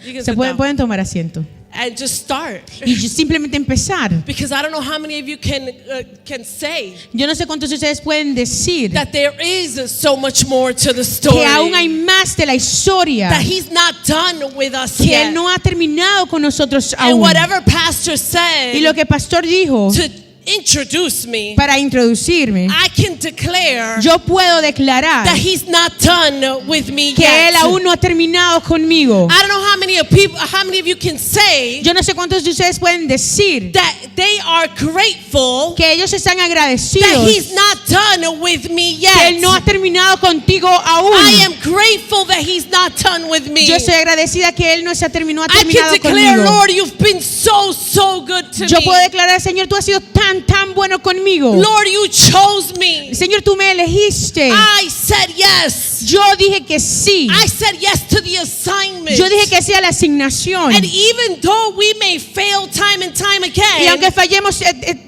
You can Se sit pueden, down. pueden tomar asiento. And just start. Y simplemente empezar. Because I don't know how many of you can say Yo no sé cuántos de ustedes pueden decir that there is so much more to the story. que aún hay más de la historia, That he's not done with us que yet. Él no ha terminado con nosotros And aún. whatever pastor said Y lo que el pastor dijo to introduce me, para introducirme, I can declare yo puedo declarar that he's not done with me que yet. Él aún no ha terminado conmigo. I don't know how many of you can say Yo no sé cuántos de ustedes pueden decir that they are grateful que ellos están that agradecidos he's not done with me que Él yet. no ha terminado contigo aún. I am grateful that he's not done with me. Yo estoy agradecida que Él no se ha I terminado can declare, conmigo. Lord, you've been so good to Yo me. puedo declarar, Señor, tú has sido tan bueno conmigo. Lord, you chose me. Señor, tú me elegiste. I said yes. Yo dije que sí. I said yes to the assignment. Yo dije que sí a la asignación. And even though we may fail time and time Y aunque again, fallemos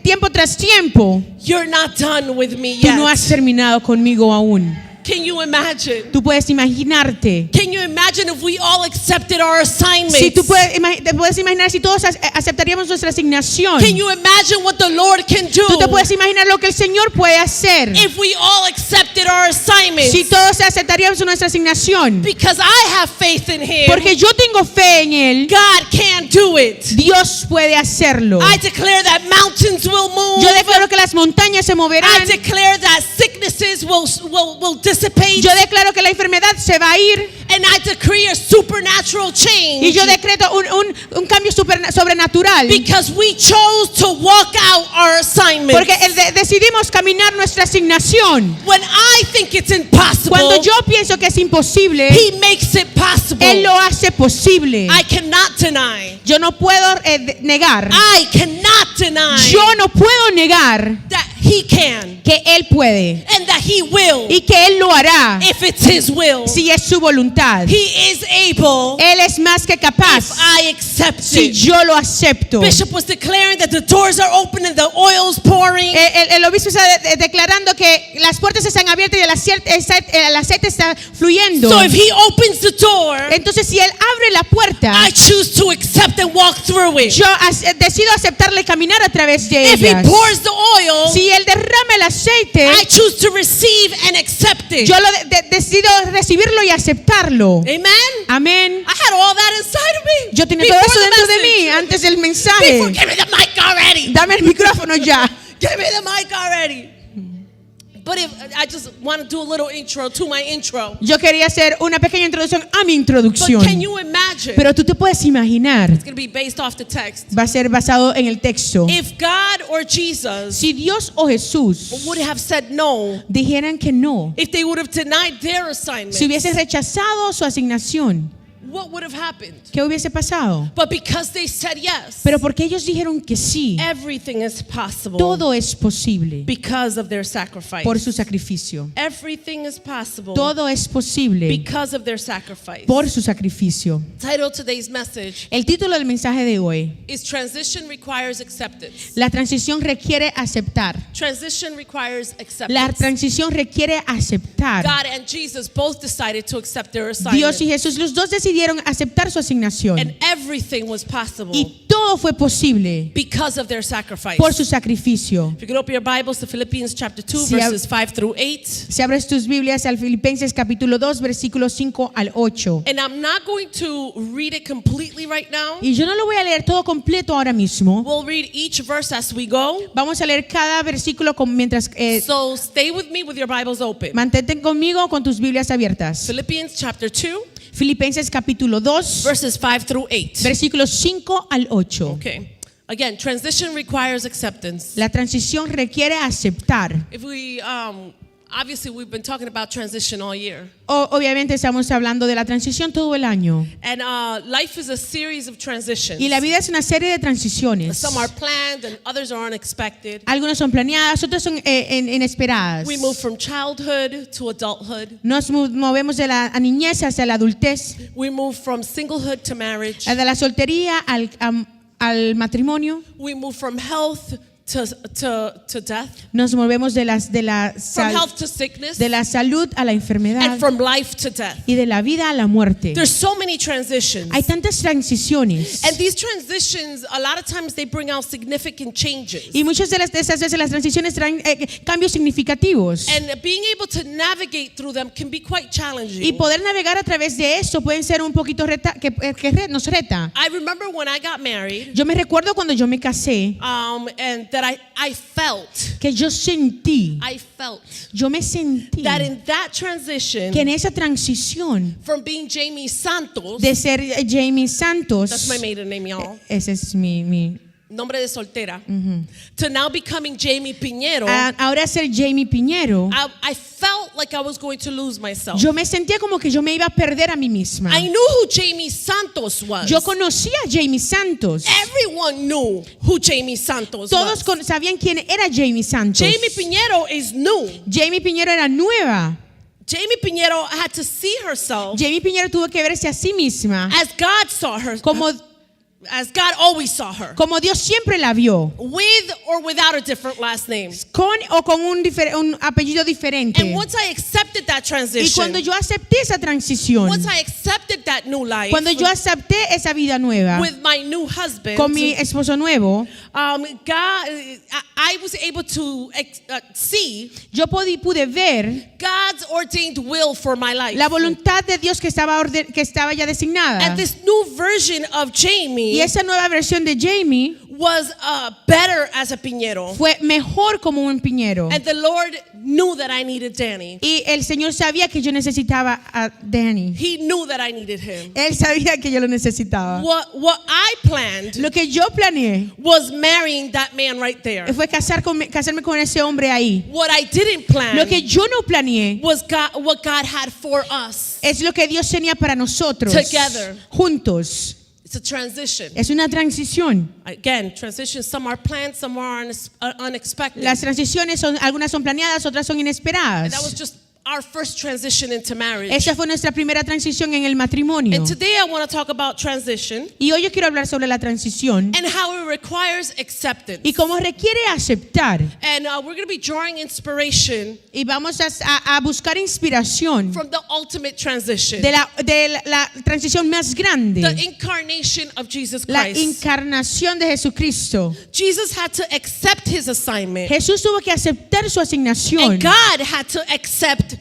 tiempo tras tiempo, you're not done with me tú no has yet. terminado conmigo aún. Can you imagine? Tú puedes imaginarte. Can you imagine if we all accepted our assignments? Si tú te puedes imaginar si todos aceptaríamos nuestra asignación. Can you imagine what the Lord can do Tú te puedes imaginar lo que el Señor puede hacer. if we all accepted our assignments? Si todos aceptaríamos nuestra asignación. Because I have faith in Him. Porque yo tengo fe en Él. God can do it. Dios puede hacerlo. I declare that mountains will move. Yo declaro que las montañas se moverán. I declare that sicknesses will dissipate. Yo declaro que la enfermedad se va a ir. And I decree a supernatural change. Y yo decreto un cambio sobrenatural. Because we chose to walk out our assignment. Porque decidimos caminar nuestra asignación. When I think it's impossible, Cuando yo pienso que es imposible, He makes it possible. Él lo hace posible. I cannot deny. Yo no puedo negar. I cannot deny Yo no puedo negar that He can que Él puede and that He will y que Él lo hará if it's His will. si es su voluntad. He is able Él es más que if capaz I accept si it. yo lo acepto. Bishop was declaring that the doors are open and the oil's pouring. El obispo está declarando que las puertas están abiertas y el aceite está fluyendo. So if He opens the door, Entonces si Él abre la puerta, I choose to accept and walk through it. yo decido aceptarle y caminar a través de If He ellas. pours the oil, Si Él derrama el aceite, I choose to receive and accept it. yo decido recibirlo y aceptarlo. Amen. Amén. I had all that inside of me. Yo tenía Before todo eso the dentro de message. mí antes del Before, mensaje. give me the mic already. Dame el micrófono ya. Give me the mic already. But if I just want to do a little intro to my intro. Yo quería hacer una pequeña introducción a mi But introducción. can you imagine? Pero tú te puedes imaginar, It's going to be based off the text. va a ser basado en el texto. If God or Jesus Si Dios o Jesús would have said no, dijeran que no, if they would have denied their assignment, si hubiese rechazado su asignación, what would have happened? ¿qué hubiese pasado? But because they said yes, Pero porque ellos dijeron que sí, everything is possible todo es posible because of their sacrifice. por su sacrificio. Everything is possible Todo es posible because of their sacrifice. por su sacrificio. Title of today's message El título del mensaje de hoy: is Transition Requires Acceptance. la transición requiere aceptar. Transition requires acceptance. La transición requiere aceptar. God and Jesus both decided to accept their assignment. Dios y Jesús, los dos decidieron aceptar su asignación. And everything was possible Y todo fue posible because of their sacrifice. por su sacrificio. If you could open your Bibles to Philippians chapter 2, Si verses 5 through 8. Si abres tus Biblias al Filipenses capítulo 2, versículos 5 al 8. And I'm not going to read it completely right now. Y yo no lo voy a leer todo completo ahora mismo. We'll read each verse as we go. Vamos a leer cada versículo mientras So stay with me with your Bibles open. mantente conmigo con tus Biblias abiertas. Philippians chapter 2, Filipenses capítulo 2, verses 5 through 8. versículos 5 al 8. Okay. Again, transition requires acceptance. La transición requiere aceptar. If we, obviously we've been talking about transition all year. Obviamente estamos hablando de la transición todo el año. And life is a series of transitions. Y la vida es una serie de transiciones. Some are planned and others are unexpected. Algunas son planeadas, otras son inesperadas. We move from childhood to adulthood. Nos movemos de la niñez hacia la adultez, We move from singlehood to marriage. de la soltería al matrimonio, We move from health to death, Nos movemos de la from health to sickness, de la salud a la enfermedad and from life to death. y de la vida a la muerte. There's so many transitions. Hay tantas transiciones. And these transitions, a lot of times they bring out significant changes. Y muchas de esas veces las transiciones traen cambios significativos. And being able to navigate through them can be quite challenging. Y poder navegar a través de eso pueden ser un poquito nos reta. I remember when I got married, Yo me recuerdo cuando yo me casé, and that I felt que yo me sentí that in that transition que en esa transición from being Jamie Santos, de ser Jamie Santos, that's my maiden name, y'all, ese es mi nombre de soltera, to now becoming Jamie Piñero, ahora ser Jamie Piñero, I felt like I was going to lose myself. yo me sentía como que yo me iba a perder a mí misma. I knew who Jamie Santos was. Yo conocía a Jamie Santos. Everyone knew who Jamie Santos Todos was. sabían quién era Jamie Santos. Jamie Piñero is new. Jamie Piñero era nueva. Jamie Piñero had to see herself Jamie Piñero tuvo que verse a sí misma as God saw her, as God always saw her, como Dios siempre la vio, with or without a different last name. con o con un apellido diferente. And once I accepted that Y transition, cuando yo acepté esa transición, once I accepted that new life, cuando yo acepté esa vida nueva with my new husband, con mi esposo nuevo, I was able to see yo pude ver God's ordained will for my life. la voluntad de Dios que estaba ya designada. And this new version of Jamie Y esa nueva versión de Jamie was better as a Piñero. fue mejor como un piñero. And the Lord knew that I needed Danny. Y el Señor sabía que yo necesitaba a Danny. He knew that I needed him. Él sabía que yo lo necesitaba. What I planned Lo que yo planeé was marrying that man right there. fue casarme con ese hombre ahí. What I didn't plan Lo que yo no planeé was what God had for us. es lo que Dios tenía para nosotros. Together. Juntos. It's a transition. Es una transición. Again, transitions, some are planned, some are unexpected. Las transiciones algunas son planeadas, otras son inesperadas. That was just our first transition into marriage. Esa fue nuestra primera transición en el matrimonio. And today I want to talk about transition Y hoy yo quiero hablar sobre la transición and how it requires acceptance. y cómo requiere aceptar. And we're going to be drawing inspiration Y vamos a buscar inspiración from the ultimate transition, de la transición más grande, the incarnation of Jesus la Christ. encarnación de Jesucristo. Jesus had to accept his assignment, Jesús tuvo que aceptar su asignación. and God had to accept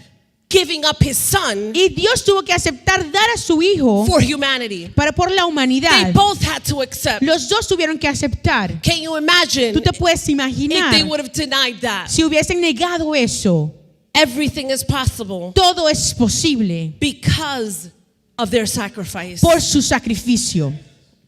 giving up his son Y Dios tuvo que aceptar dar a su hijo for humanity. por la They humanidad. both had to accept. Los dos tuvieron que aceptar. Can you imagine Tú te puedes if they imaginar would have denied that? si hubiesen negado eso. Everything is possible Todo es posible because of their sacrifice. por su sacrificio.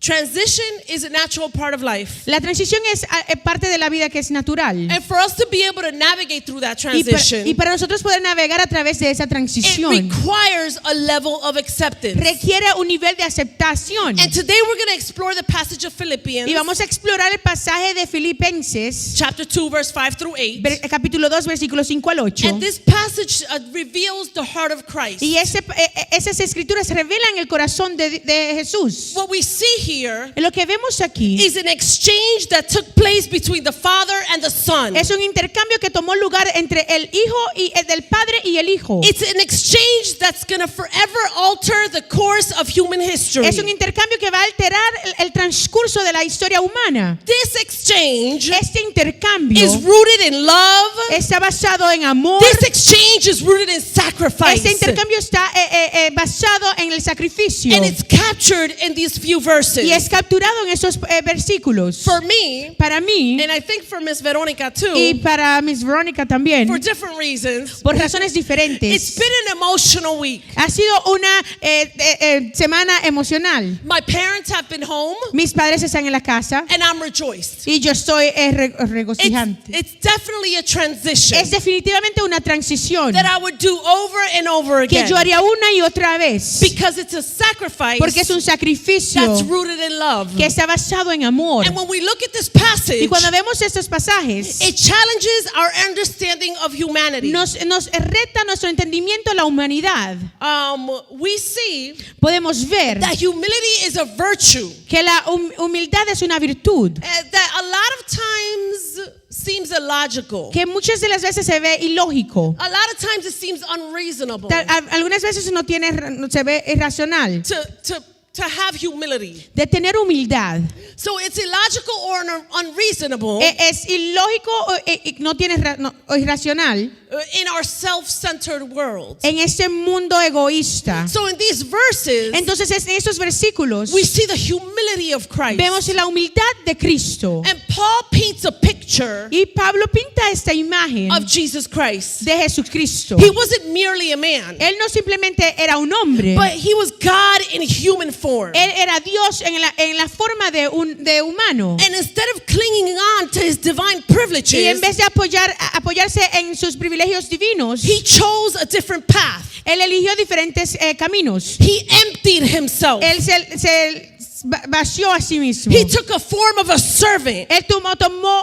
Transition is a natural part of life. La transición es parte de la vida que es natural. And for us to be able to navigate through that Y transition, para nosotros poder navegar a través de esa it transición requires a level of acceptance. requiere un nivel de aceptación. And today we're going to explore the passage of Philippians, Y vamos a explorar el pasaje de Filipenses, chapter 2, verse 5 through 8. capítulo 2, versículos 5 al 8. And this passage reveals the heart of Christ. Y esas escrituras revelan el corazón de Jesús. What we see here Lo que vemos aquí is an exchange that took place between the Father and the Son. es un intercambio que tomó lugar entre el hijo y del padre y el hijo. It's an exchange that's going to forever alter the course of human history. Es un intercambio que va a alterar el transcurso de la historia humana. This exchange Este intercambio is rooted in love. está basado en amor. This exchange is rooted in sacrifice. Este intercambio está basado en el sacrificio. And it's captured in these few verses. Y es capturado en esos versículos. For me, Para mí and I think for Miss Veronica too, y para Miss Verónica también, for different reasons, por razones it's diferentes. been an emotional week. Ha sido una semana emocional. My parents have been home, Mis padres están en la casa and I'm rejoiced. y yo estoy regocijante. It's definitely a transition Es definitivamente una transición that I would do over and over que again, yo haría una y otra vez, because it's a sacrifice porque es un sacrificio that's rooted rooted in love. que está basado en amor. And when we look at this passage, Y cuando vemos estos pasajes, it challenges our understanding of humanity. nos reta nuestro entendimiento de la humanidad. We see Podemos ver that humility is a virtue que la humildad es una virtud that a lot of times seems illogical. que muchas de las veces se ve ilógico. A lot of times it seems unreasonable Algunas veces se ve irracional to have humility. de tener humildad. So it's illogical or unreasonable Es ilógico o irracional in our self-centered world. en este mundo egoísta. So in these verses, Entonces en estos versículos we see the humility of Christ. vemos la humildad de Cristo. And Paul paints a picture Y Pablo pinta esta imagen of Jesus Christ. de Jesucristo. He wasn't merely a man, Él no simplemente era un hombre, but he was God in human form. él era Dios en la forma de humano. And instead of clinging on to his divine Y privileges, en vez de apoyarse en sus privilegios divinos, he chose a different path. él eligió diferentes caminos. He emptied himself. Él se vació a sí mismo. He took a form of a servant. Él tomó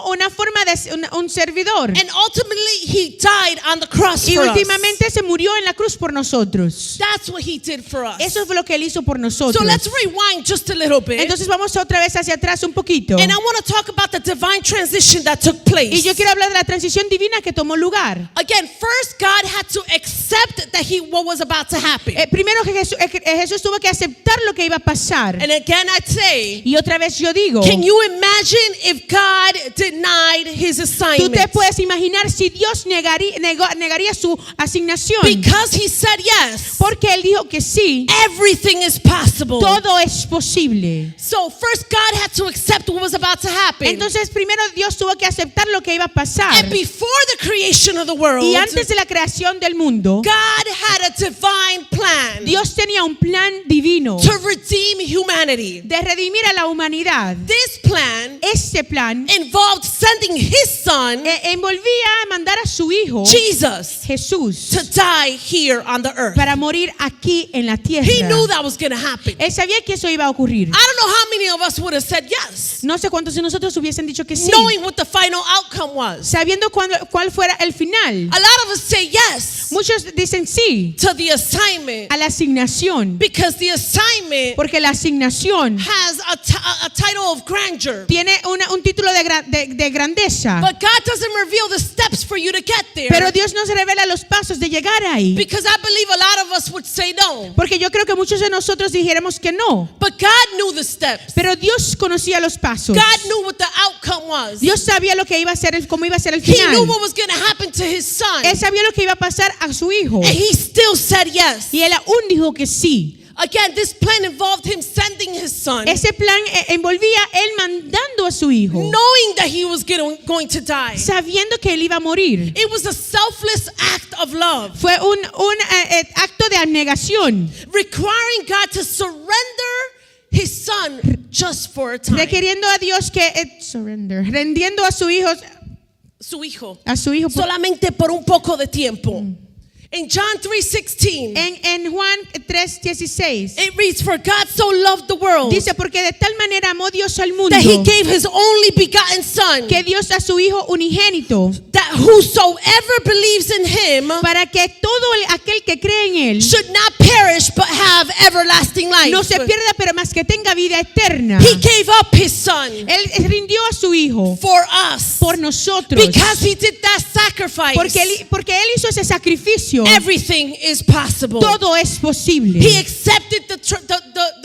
una forma de un servidor. And ultimately, he died on the cross Y for us. últimamente se murió en la cruz por nosotros. That's what he did for us. Eso fue lo que él hizo por So nosotros. let's rewind just a little bit. Entonces vamos otra vez hacia atrás un poquito. And I want to talk about the divine transition that took Y place. yo quiero hablar de la transición divina que tomó lugar. Again, first God had to accept that what was about to happen. Primero que Jesús tuvo que aceptar lo que iba a pasar. And again, I'd say, Y otra vez yo digo, can you imagine if God denied his tú assignment? te puedes imaginar si Dios negaría su asignación. Because he said yes, Porque Él dijo que sí, everything is possible. todo es posible. So first God had to accept what was about to happen. Entonces primero Dios tuvo que aceptar lo que iba a pasar. And before the creation of the world, Y antes de la creación del mundo, God had a divine plan Dios tenía un plan divino to redeem humanity. de redimir a la humanidad. This plan Este plan involved sending his son, envolvía mandar a su hijo Jesus, Jesús to die here on the earth. para morir aquí en la tierra. He knew that was going to happen. Él sabía que eso iba a ocurrir. I don't know how many of us would have said yes, No sé cuántos de nosotros hubiesen dicho que sí, knowing what the final outcome was. sabiendo cuál fuera el final. A lot of us say yes Muchos dicen sí to the assignment a la asignación, because the assignment porque la asignación has a title of grandeur. tiene un título de grandeza. But God doesn't reveal the steps for you to get there. Pero Dios nos revela los pasos de llegar ahí. Because I believe a lot of us would say no. Porque yo creo que muchos de nosotros dijéramos que no. But God knew the steps. Pero Dios conocía los pasos. God knew what the outcome was. Dios sabía lo que iba a ser, cómo iba a ser el He final. knew what was going to happen to his son. Él sabía lo que iba a pasar a su hijo. And he still said yes. Y él aún dijo que sí. Again, this plan involved him sending his son, Ese plan envolvía él mandando a su hijo, knowing that he was going to die. sabiendo que él iba a morir. It was a selfless act of love, Fue un acto de abnegación, requiring God to surrender his son just for a time. requiriendo a Dios que rendiendo a su hijo Su hijo solamente por un poco de tiempo. In John 3:16, en Juan 3:16 it reads, "For God so loved the world dice, porque de tal manera amó Dios al mundo that he gave his only begotten son, que Dios a su hijo unigénito, that whosoever believes in him para que todo aquel que cree en él should not perish but have everlasting life." no se pierda, pero más que tenga vida eterna. He gave up his son Él rindió a su hijo for us por nosotros, because he did that sacrifice. porque él hizo ese sacrificio. Everything is possible. Todo es posible. He accepted the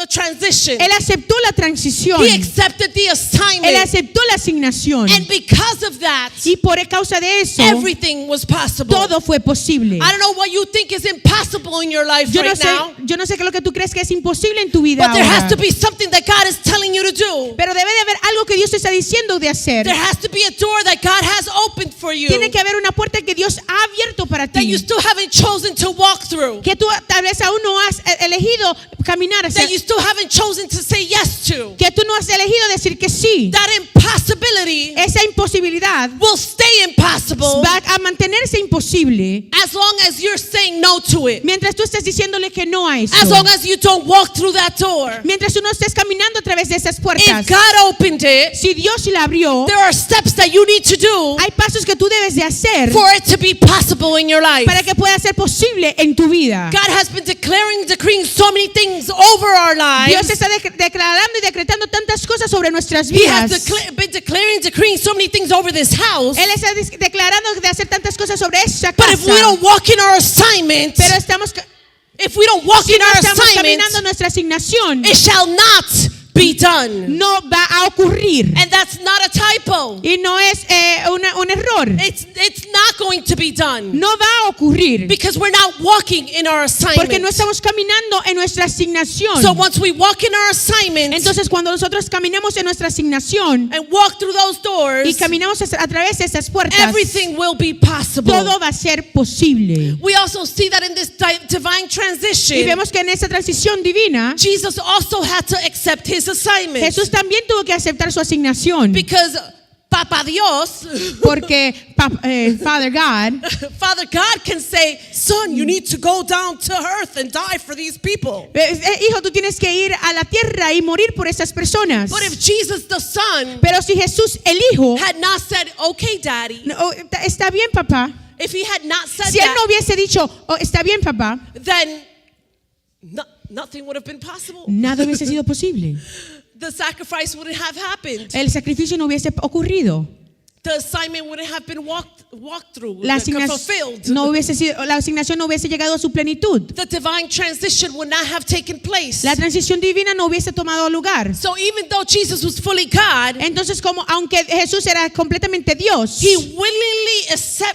transition. Él aceptó la transición. He accepted the Él assignment. aceptó la asignación. And because of that, Y por causa de eso, everything was possible. todo fue posible. I don't know what you think is impossible in your life Yo right now, no sé qué es lo que tú crees que es imposible en tu vida but there has ahora. to be something that God is telling telling you to do. Pero debe de haber algo que Dios te está diciendo de hacer. There has to be a door that God has opened for you Tiene que haber una puerta que Dios ha abierto para that you ti. still haven't chosen to walk through. Que tú tal vez aún no has elegido caminar hacia. That you still haven't chosen to say yes to. Que tú no has elegido decir que sí. That impossibility Esa imposibilidad will stay impossible va a mantenerse imposible as long as you're saying no to it. mientras tú estés diciéndole que no a eso. As long as you don't walk through that door. Mientras tú no estés caminando a través de esas If puertas. God opened it, Si Dios la abrió, there are steps that you need to do hay pasos que tú debes de hacer for it to be possible in your life. para que pueda ser posible en tu vida. God has been decreeing so many things over our Dios lives. está declarando y decretando tantas cosas sobre nuestras He has vidas. been decreeing so many things over this house. Él está declarando de hacer tantas cosas sobre esta But if we casa. don't walk in our assignment, Pero estamos, if we don't walk in no our estamos assignment, caminando nuestra asignación, it shall not be done. no va a ocurrir. And that's not a typo. Y no es un error. It's not going to be done. No va a ocurrir. Because we're not walking in our Porque no assignment. estamos caminando en nuestra asignación. So once we walk in our assignment Entonces cuando nosotros caminamos en nuestra asignación and walk through those doors, y caminamos a través de esas puertas, everything will be possible. todo va a ser posible. We also see that in this divine Y transition, vemos que en esa transición divina, Jesus also had to accept his assignment. Jesús también tuvo que aceptar su asignación. Because Papa Dios, Porque Father God, Father God can say, son, you need to go down to earth and die for these people. hijo, tú tienes que ir a la tierra y morir por esas personas. But if Jesus the Son Pero si Jesús el Hijo, had not said, okay, Daddy, no, está bien papá, if he had not said si él no that, hubiese dicho, "Oh, está bien papá", then nothing would have been possible. nada hubiese sido posible. The sacrifice wouldn't have happened. El sacrificio no hubiese ocurrido. The assignment wouldn't have been walked through, La fulfilled. no hubiese sido, la asignación no hubiese llegado a su plenitud. The divine transition would not have taken place. La transición divina no hubiese tomado lugar. So even though Jesus was fully God, Entonces, como aunque Jesús era completamente Dios, he willingly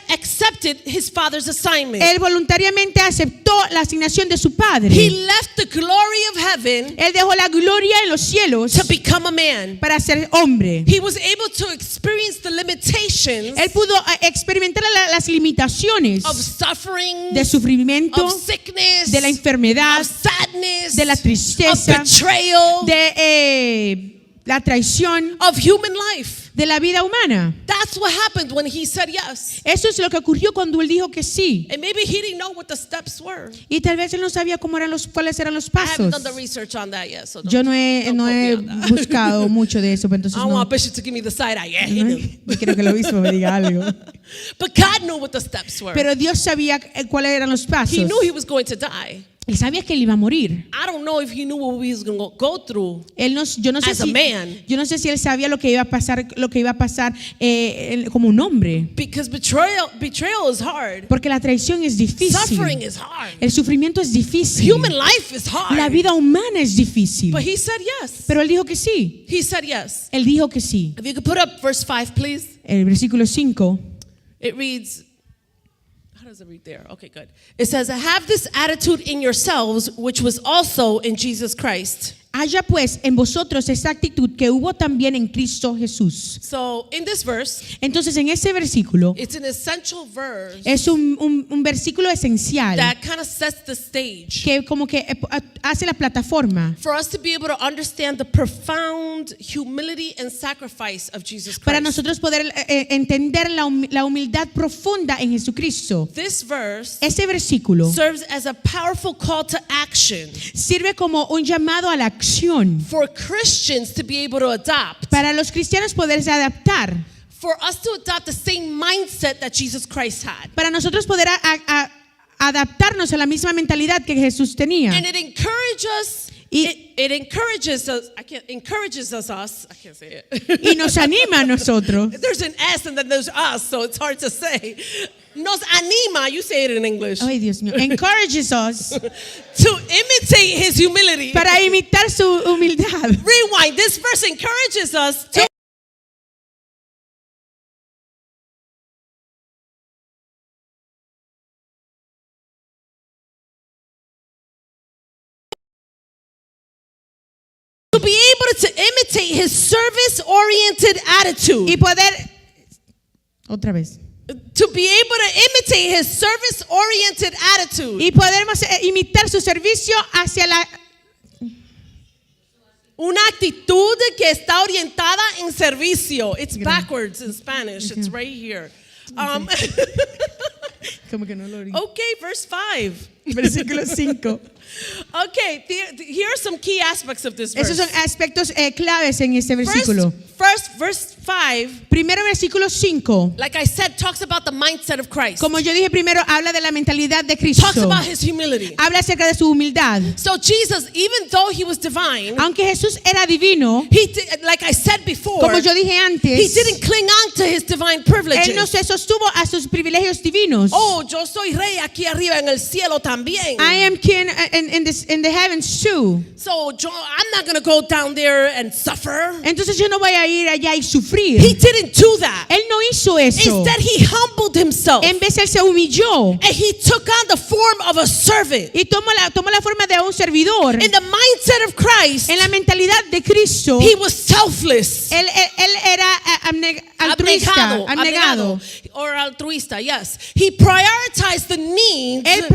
accepted his Father's assignment. él voluntariamente aceptó la asignación de su Padre. He left the glory of heaven Él dejó la gloria en los cielos to become a man. para ser hombre. He was able to experience the limitations Él pudo experimentar las limitaciones of suffering, de sufrimiento, of sickness, de la enfermedad, of sadness, de la of tristeza, betrayal, de la traición, of human life. de la vida humana. That's what happened when he said yes. Eso es lo que ocurrió cuando él dijo que sí. And maybe he didn't know what the steps were. Y tal vez él no sabía cuáles eran los I haven't pasos. done the research on that yet, so Yo no he don't quote me on that. buscado mucho de eso, pero entonces I don't no, want Bishop to give me the side eye. Yeah, he knew. no quiero que el obispo me diga algo. But God knew what the steps were. Pero Dios sabía cuáles eran los pasos. He knew he was going to die. Él sabía que él iba a morir. I don't know if he knew what we was going to go through. Yo no sé As a man. yo no sé si él sabía lo que iba a pasar como un hombre, Because betrayal is hard. porque la traición es difícil. Suffering is hard. El sufrimiento es difícil. Human life is hard. La vida humana es difícil. But he said yes. Pero él dijo que sí. He said yes. Él dijo que sí. If you could put up verse 5, please. El versículo 5 It reads, how does it read there? Okay, good. It says, have this attitude in yourselves, which was also in Jesus Christ. haya pues en vosotros esa actitud que hubo también en Cristo Jesús. So in this verse, Entonces en ese versículo it's an essential verse es un versículo esencial that kind of sets the stage que como que hace la plataforma for us to be able to understand the profound humility and sacrifice of Jesus Christ. para nosotros poder entender la humildad profunda en Jesucristo. This verse Ese versículo serves as a powerful call to action sirve como un llamado a la acción for Christians to be able to adopt, para los cristianos poderse adaptar, for us to adopt the same mindset that Jesus Christ had. para nosotros poder adaptarnos a la misma mentalidad que Jesús tenía. And it encourages it encourages us. I can't say it. Y nos anima a nosotros. There's an S and then there's us, so it's hard to say. Nos anima, you say it in English, Ay, Dios mío. Encourages us to imitate his humility. para imitar su humildad. Rewind. This verse encourages us to be able to imitate oriented attitude. Y poder, otra vez, To be able to imitate his service oriented attitude. y podemos imitar su servicio hacia la, Una actitud que está orientada en servicio. It's backwards in Spanish. It's right here. como que no lo oí. Okay, verse 5. Versículo 5. Okay, here are some key aspects of this Esos son verse. aspectos claves en este versículo. First, verse 5, Primero, versículo 5. like I said, talks about the mindset of Christ. Como yo dije primero, habla de la mentalidad de Talks Cristo. about his humility. Habla acerca de su humildad. So Jesus, even though he was divine, Aunque Jesús era divino, like I said before, como yo dije he antes, didn't cling on to his divine él no privileges. se sostuvo a sus privilegios divinos. Oh, yo soy rey aquí arriba en el cielo también. I am king in the heavens too. So I'm not going to go down there and suffer. Entonces yo no voy a ir allá y sufrir. He didn't do that. Él no hizo eso. Instead, he humbled himself. En vez él se humilló And he took on the form of a servant. y tomó la forma de un servidor. In the mindset of Christ, En la mentalidad de Cristo, he was selfless. él era altruista, abnegado. Or altruista, yes. He prioritized the needs Él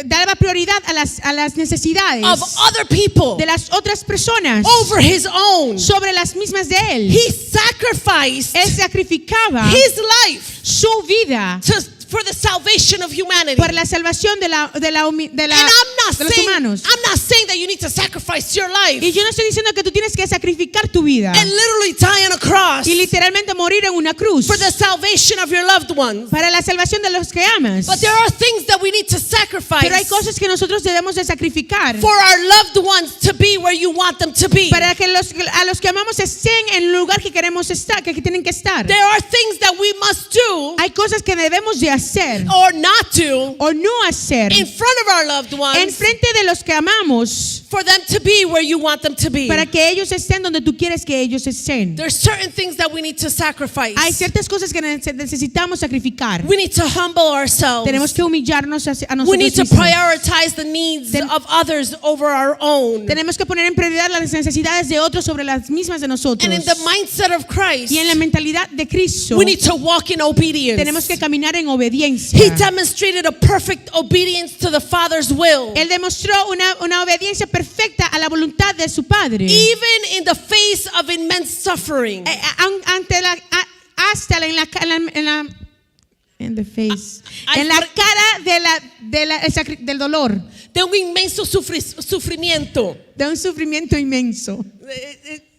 daba prioridad a las necesidades of other people de las otras personas over his own. sobre las mismas de él. He sacrificed Él sacrificaba his life su vida for the salvation of humanity. por la salvación de los humanos. I'm not saying that you need to sacrifice your life Y yo no estoy diciendo que tú tienes que sacrificar tu vida and literally die on a cross y literalmente morir en una cruz for the salvation of your loved ones. para la salvación de los que amas. But there are things that we need to sacrifice Pero hay cosas que nosotros debemos de sacrificar for our loved ones to be where you want them to be. para que a los que amamos estén en el lugar que queremos estar, que tienen que estar. There are things that we must do Hay cosas que debemos de hacer or not do o no hacer in front of our loved en ones frente de los que amamos for them to be where you want them to be. para que ellos estén donde tú quieres que ellos estén. There's certain things that we need to sacrifice. Hay ciertas cosas que necesitamos sacrificar. We need to humble ourselves. Tenemos que humillarnos a We nosotros need to mismos. prioritize the needs of others over our own. Tenemos que poner en prioridad las necesidades de otros sobre las mismas de nosotros. And in the mindset of Christ, Y en la mentalidad de Cristo, we need to walk in obedience. tenemos que caminar en obediencia. He demonstrated a perfect obedience to the Father's will. Él demostró una obediencia perfecta a la voluntad de su Padre. Even in the face of immense suffering. Hasta en la in the face, I- en la cara del dolor, De un inmenso sufrimiento. de un sufrimiento inmenso.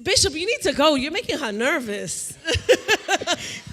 Bishop, you need to go. You're making her nervous.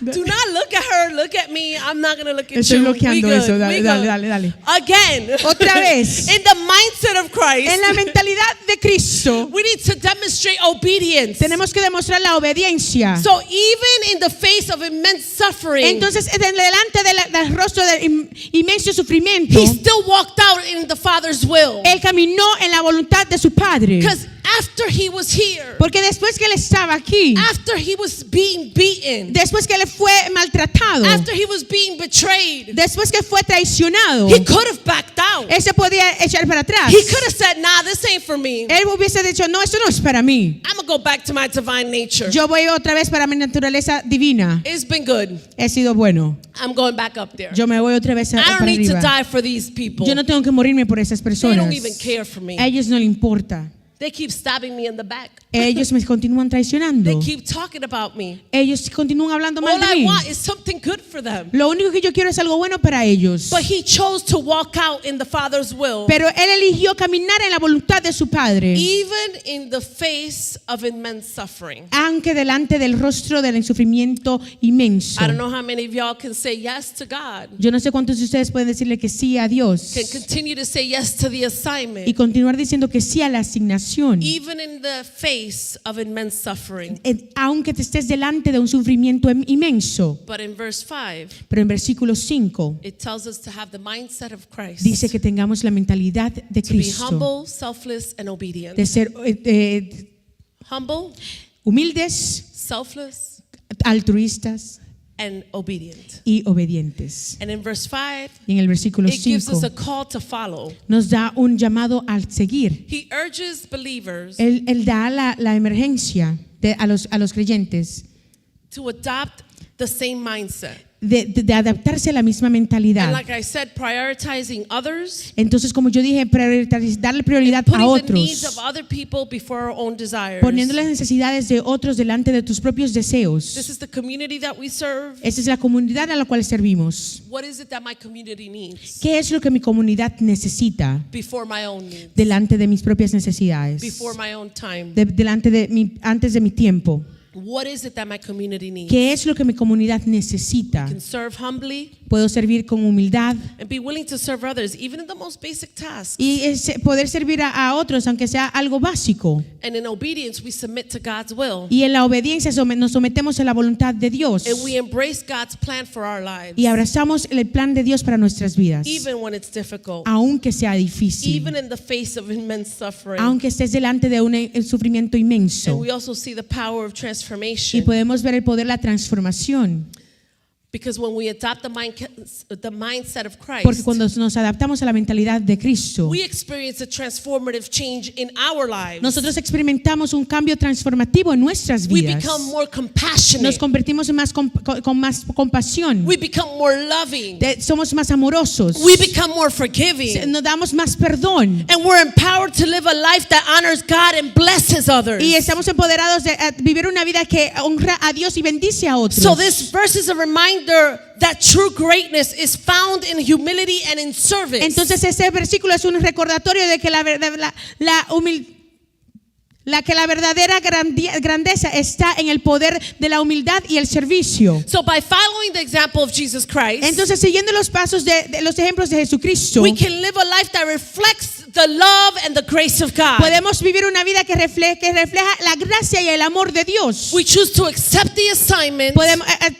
Do not look at her. Look at me. I'm not going to look at Estoy you. bloqueando We good. eso. We Dale. good. Again. Otra vez. In the mindset of Christ, En la mentalidad de Cristo, we need to demonstrate obedience. tenemos que demostrar la obediencia. So even in the face of immense suffering, Entonces, delante del rostro del inmenso sufrimiento, he still walked out in the Father's will. él caminó en la voluntad de su Padre. Because after he was here, Porque después que él estaba aquí, after he was being beaten, después que él fue maltratado, after he was being betrayed, después que fue traicionado, he could have backed out. él se podía echar para atrás. He could have said, nah, this ain't for me. Él hubiese dicho, no, esto no es para mí. I'm going to go back to my divine nature. Yo voy otra vez para mi naturaleza divina. It's been good. He sido bueno. I'm going back up there. Yo me voy otra vez I para don't need to arriba. die for these people. Yo no tengo que morirme por esas They personas. don't even care for me. A ellos no le importa. They keep stabbing me in the back. Ellos me continúan They traicionando. keep talking about me. Ellos continúan hablando mal All de I mí. want is something good for them. Lo único que yo quiero es algo bueno para ellos. But he chose to walk out in the Father's will, Pero él eligió caminar en la voluntad de su Padre. even in the face of immense suffering. Aunque delante del rostro del sufrimiento inmenso. I don't know how many of y'all can say yes to God, Yo no sé cuántos de ustedes pueden decirle que sí a Dios. can continue to say yes to the Y assignment, continuar diciendo que sí a la asignación. even in the face of immense suffering. Aunque te estés delante de un sufrimiento inmenso. But in verse 5, Pero en versículo 5 it tells us to have the mindset of Christ, dice que tengamos la mentalidad de to be Cristo. humble, selfless, and obedient. De ser Humble, humildes, selfless, altruistas and obedient. y obedientes. And in verse 5, Y en el versículo it gives 5 us a call to follow. nos da un llamado al seguir. He urges believers Él da la emergencia a los creyentes to adopt the same mindset. de adaptarse a la misma And mentalidad. like I said, prioritizing others, Entonces, como yo dije, darle prioridad a putting the needs of otros, other people before our own desires. poniendo las necesidades de otros delante de tus propios This deseos. is the community that we serve. Esa es la comunidad a la cual servimos. What is it that my community needs ¿Qué es lo que mi comunidad necesita before my own needs, delante de mis propias necesidades? before my own time? Antes de mi tiempo. What is it that my community needs? ¿Qué es lo que mi comunidad necesita? Can serve humbly Puedo servir con humildad and be willing to serve others, even in the most basic tasks. y poder servir a otros, aunque sea algo básico. And in obedience, we submit to God's will. Y en la obediencia nos sometemos a la voluntad de Dios And we embrace God's plan for our lives, y abrazamos el plan de Dios para nuestras vidas, even when it's difficult, aunque sea difícil, even in the face of immense suffering. aunque estés delante de un sufrimiento inmenso. And we also see the power of Y transformation, podemos ver el poder de la transformación, because when we adopt the mindset of porque Christ, cuando nos adaptamos a la mentalidad de Cristo, we experience a transformative change in our lives. nosotros experimentamos un cambio transformativo en nuestras We vidas. become more compassionate. Nos convertimos en con más compasión. We become more loving. Somos más amorosos. We become more forgiving. Nos damos más perdón. And we're empowered to live a life that honors God and blesses others. Y estamos empoderados de vivir una vida que honra a Dios y bendice a otros. So this verse is a reminder that true greatness is found in humility and in service. Entonces ese versículo es un recordatorio de que la verdadera grandeza está en el poder de la humildad y el servicio. So by following the example of Jesus Christ, Entonces, siguiendo los pasos de los ejemplos de Jesucristo, we can live a life that reflects the love and the grace of God. podemos vivir una vida que refleja la gracia y el amor de Dios. We choose to accept the assignment,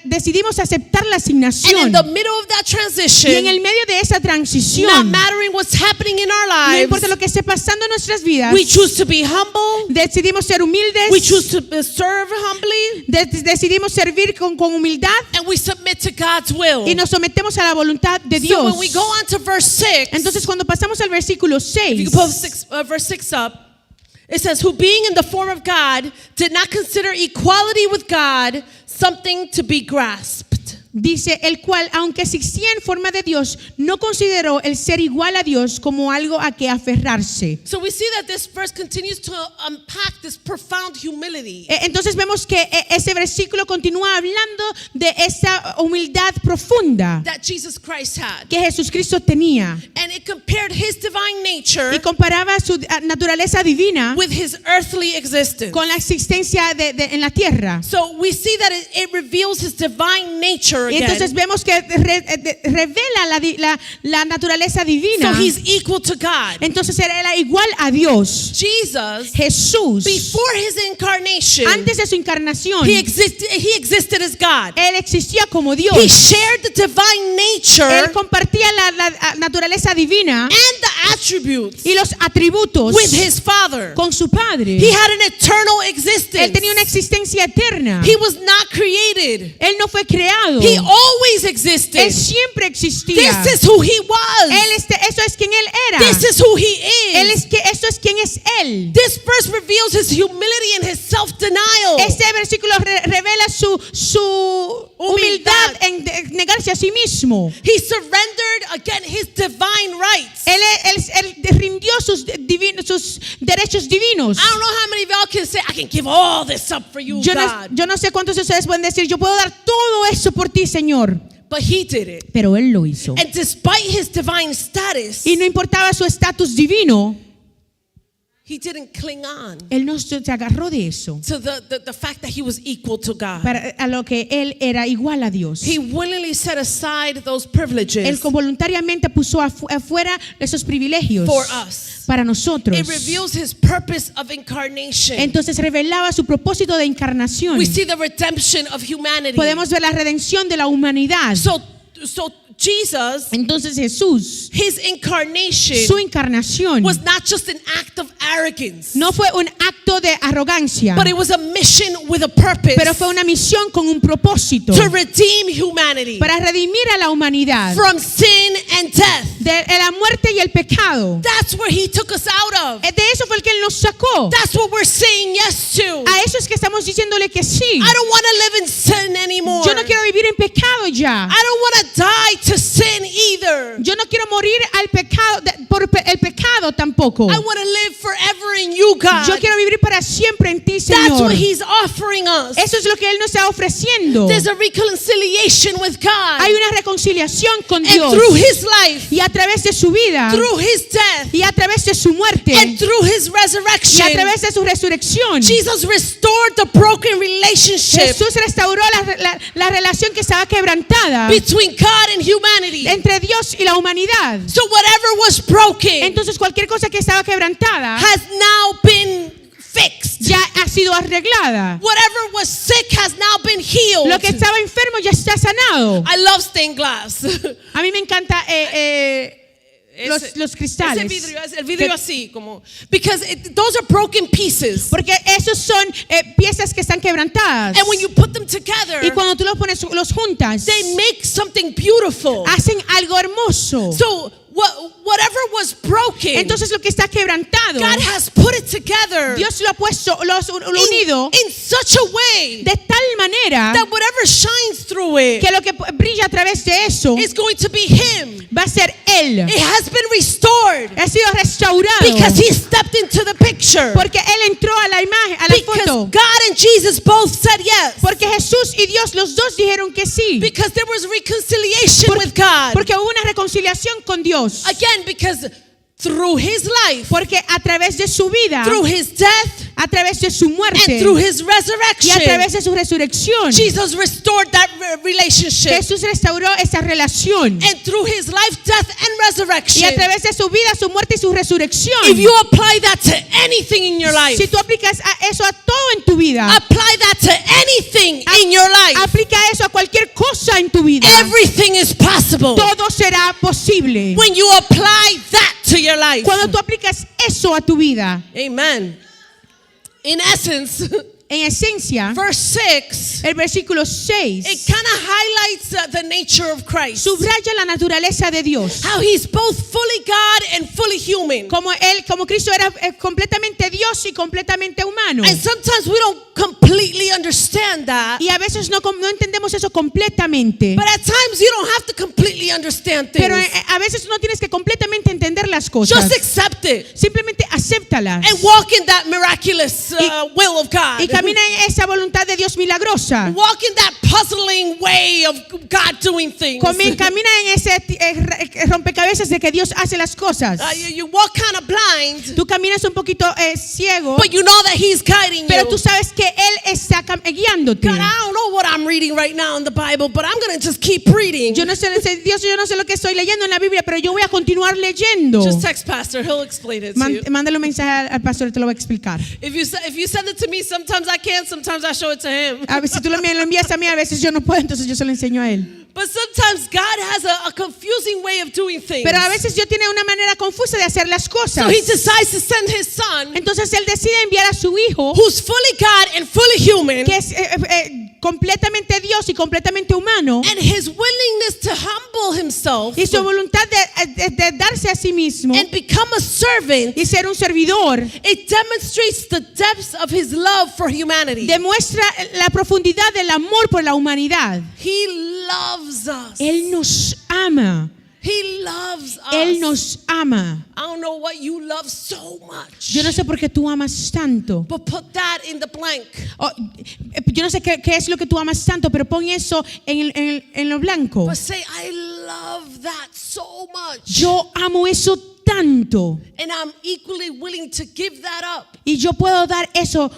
Decidimos aceptar la and asignación. in the middle of that Y en transition, el medio de esa not transición, mattering what's happening in our no lives, importa lo que esté pasando en nuestras vidas, we choose to be humble. decidimos ser humildes, We choose to serve humbly, decidimos servir con humildad and we submit to God's will. y nos sometemos a la voluntad de So Dios. when we go on to verse 6, Entonces, cuando pasamos al versículo if you 6, can put verse 6 up, it says, who being in the form of God did not consider equality with God something to be grasped. dice, el cual, aunque existía en forma de Dios, no consideró el ser igual a Dios como algo a que aferrarse. So we see that this verse continues to unpack this profound humility. Entonces vemos que ese versículo continúa hablando de esa humildad profunda That Jesus Christ had. que Jesucristo tenía And it compared his divine nature y comparaba su naturaleza divina with his earthly existence. con la existencia en la tierra. So we see that it reveals his divine nature Y again. entonces vemos que revela la naturaleza divina. So he's equal to God. Entonces era igual a Dios. Jesus, Jesús, before his incarnation, antes de su encarnación, he existed as God. Él existía como Dios. He shared the divine nature Él compartía la naturaleza divina and the attributes y los atributos with his Father. con su Padre. He had an eternal existence. Él tenía una existencia eterna. He was not created. Él no fue creado. He always existed. Él siempre existía. This is who he was. Eso es quien Él era. This is who he is. Eso es quien es Él. This verse reveals his humility and his self-denial. Este versículo revela su humildad en negarse a sí mismo. He surrendered again his divine rights. Él rindió sus derechos divinos. I don't know how many of y'all can say, I can give all this up for you, God. Yo no sé cuántos de ustedes pueden decir, yo puedo dar todo eso por ti, Señor. But he did it. Pero Él lo hizo. And despite his divine status, Y no importaba su estatus divino, he didn't cling on Él no se agarró de eso, to the fact that he was equal to God. a lo que Él era igual a Dios. He willingly set aside those privileges Él voluntariamente puso afuera esos privilegios for us. para nosotros. It reveals his purpose of incarnation. Entonces revelaba su propósito de encarnación. We see the redemption of humanity. Podemos ver la redención de la humanidad. So Jesus, Entonces Jesús, his incarnation su encarnación was not just an act of arrogance, no fue un acto de arrogancia, but it was a mission with a purpose pero fue una misión con un propósito to redeem humanity para redimir a la humanidad from sin and death. de la muerte y el pecado. That's where he took us out of. De eso fue el que Él nos sacó. That's what we're saying yes to. A eso eso es que estamos diciéndole que sí. I don't want to live in sin anymore. Yo no quiero vivir en pecado ya. I don't want to die to sin either. Yo no quiero morir al pecado por el pecado tampoco. I want to live forever in you, God. Yo quiero vivir para siempre en ti, That's Señor. what he's offering us. Eso es lo que Él nos está ofreciendo. There's a reconciliation with God. Hay una reconciliación con And Dios. through his life, Y a través de su vida. through his death, Y a través de su muerte. and through his Y resurrection, a través de su resurrección. Jesus restored the broken relationship Jesús restauró la relación que estaba quebrantada between God and humanity. entre Dios y la humanidad. So whatever was broken Entonces cualquier cosa que estaba quebrantada has now been fixed. ya ha sido arreglada. Whatever was sick has now been healed. Lo que estaba enfermo ya está sanado. I love stained glass. A mí me encanta los Ese cristales. vidrio, el vidrio así, como, because those are broken pieces. Porque esos son piezas que están quebrantadas. And when you put them together, Y cuando tú los pones, los juntas, they make something beautiful. hacen algo hermoso. So whatever was broken, Entonces lo que está quebrantado, God has put it together Dios lo ha puesto, lo ha unido in such a way de tal manera that whatever shines through it que lo que brilla a través de eso is going to be Him. va a ser Él. It has been restored Ha sido restaurado because He stepped into the picture. porque Él entró a la imagen, a la Because foto. God and Jesus both said yes. Porque Jesús y Dios, los dos dijeron que sí. Because there was reconciliation with God. Porque hubo una reconciliación con Dios. Again, because through His life, Porque a través de su vida, through His death, a través de su muerte and through His y a resurrection, través de su resurrección, Jesus restored that relationship. Jesús restauró esa relación. And through His life, death, and Y a resurrection, través de su vida, su muerte y su resurrección. if you apply that to anything in your life, Si tú aplicas eso a todo en tu vida, apply that to anything in your life, aplica eso a cualquier cosa en tu vida, everything is possible. todo será posible. When you apply that to your life. Cuando tú aplicas eso a tu vida, Amen. In essence, en esencia, verse 6, el versículo it 6 kind of highlights the nature of Christ. subraya la naturaleza de Dios. How He's both fully God and fully human. Como él, como Cristo era completamente Dios y completamente humano. And sometimes we don't completely understand that. Y a veces no entendemos eso completamente. But at times you don't have to completely understand things. Pero a veces no tienes que completamente entender las cosas. Just accept it Simplemente acéptalas. and walk in that miraculous will of God. Y camina en esa voluntad de Dios milagrosa. Walk in that puzzling way of God doing things. Camina en ese rompecabezas de que Dios hace las cosas. You walk kind of blind, Tú caminas un poquito ciego, but you know that He's guiding pero you. tú sabes que Él está guiándote. God, I don't know what I'm reading right now in the Bible, but I'm going to just keep reading. Yo no sé, Dios, yo no sé lo que estoy leyendo en la Biblia, pero yo voy a continuar leyendo. Just text Pastor, he'll explain it to you. Mándale un mensaje al pastor, te lo va a explicar. If you send it to me, sometimes I can, sometimes I show it to him. A ver, si tú me lo envías a mí, a veces yo no puedo, entonces yo se lo enseño a él. But sometimes God has a confusing way of doing things. Pero a veces Dios tiene una manera confusa de hacer las cosas. So He decides to send His Son, Entonces Él decide enviar a su hijo, who's fully God and fully human, que es completamente Dios y completamente humano, and His willingness to humble Himself y su voluntad de darse a sí mismo and become a servant. y ser un servidor, It demonstrates the depths of His love for humanity. demuestra la profundidad del amor por la humanidad. He loves us. Él nos ama. He loves us. Él nos ama. I don't know what you love so much. Yo no sé por qué tú amas tanto. But put that in the blank. Yo no sé qué es lo que tú amas tanto, pero pon eso en lo blanco. But say, I love that so much. Yo amo eso tanto. And I'm equally willing to give that up. Y yo puedo dar eso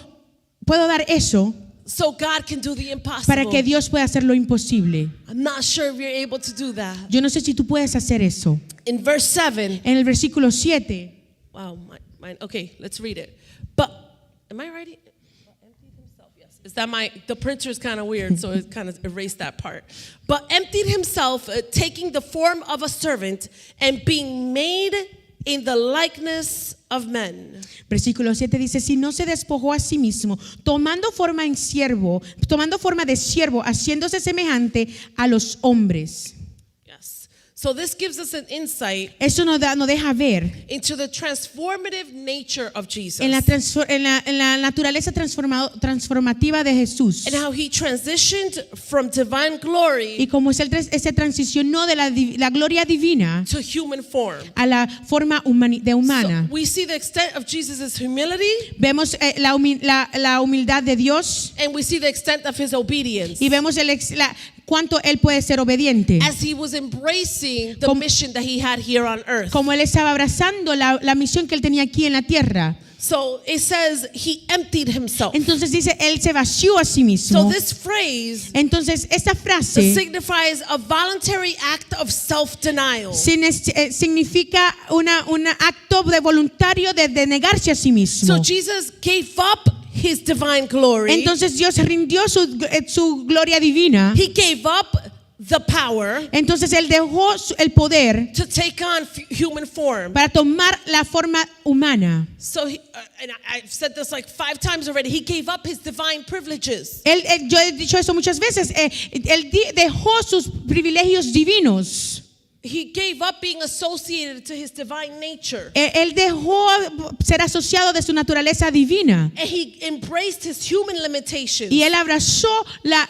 So God can do the impossible. para que Dios pueda hacer lo imposible. I'm not sure if you're able to do that. Yo no sé si tú puedes hacer eso. In verse 7. En el versículo 7. Wow, mine. Okay, let's read it. But, am I writing? Emptied himself, yes. Is that the printer is kind of weird, so it kind of erased that part. But emptied himself, taking the form of a servant and being made in the likeness of men. Versículo 7 dice, si no se despojó a sí mismo, tomando forma de siervo, haciéndose semejante a los hombres. Yes. So this gives us an insight Eso nos deja ver into the transformative nature of Jesus en la naturaleza transformativa de Jesús and how he transitioned from divine glory y cómo se transicionó de la gloria divina to human form. a la forma humana. So we see the extent of Jesus' humility Vemos la humildad de Dios and we see the extent of his obedience y vemos cuánto Él puede ser obediente. as he was embracing the Como- mission that he had here on earth. Como Él estaba abrazando la misión que Él tenía aquí en la tierra. So it says he emptied himself. Entonces dice, Él se vació a sí So mismo. this phrase Entonces esta frase signifies a voluntary act of self-denial. significa un acto de voluntario de negarse a sí mismo. So Jesus gave up his divine glory. Entonces Dios rindió su gloria divina. He gave up the power Entonces Él dejó el poder to take on human form. para tomar la forma humana. So, and I've said this like 5 times already, he gave up his divine privileges. Yo he dicho eso muchas veces. Él dejó sus privilegios divinos. He gave up being associated to his divine nature. Él dejó ser asociado de su naturaleza divina. And he embraced his human limitations. Y Él abrazó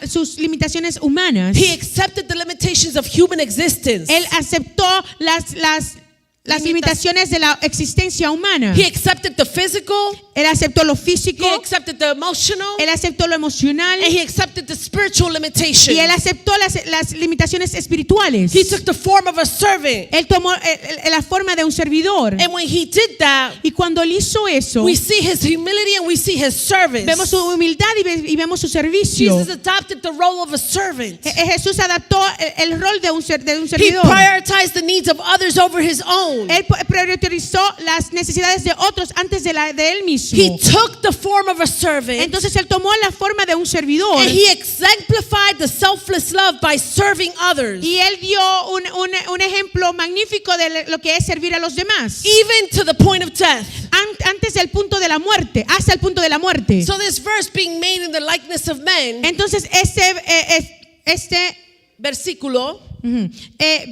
sus limitaciones humanas. He accepted the limitations of human existence. Él aceptó las limitaciones de la existencia humana. He accepted the physical. Él aceptó lo físico. He accepted the emotional. Él aceptó lo emocional. And he accepted the spiritual limitations. Y Él aceptó las limitaciones espirituales. He took the form of a servant. Él tomó la forma de un servidor. And when he did that, Y cuando Él hizo eso, we see his humility and we see his service. vemos su humildad y vemos su servicio. Jesus adopted the role of a servant. Jesús adaptó el rol de un He servidor. prioritized the needs of others over his own. Él priorizó las necesidades de otros antes de él mismo. He took the form of a servant. Entonces Él tomó la forma de un servidor. And he exemplified the selfless love by serving others. Y Él dio un ejemplo magnífico de lo que es servir a los demás. Even to the point of death. Antes del punto de la muerte, hasta el punto de la muerte. So this verse being made in the likeness of men, Entonces este versículo,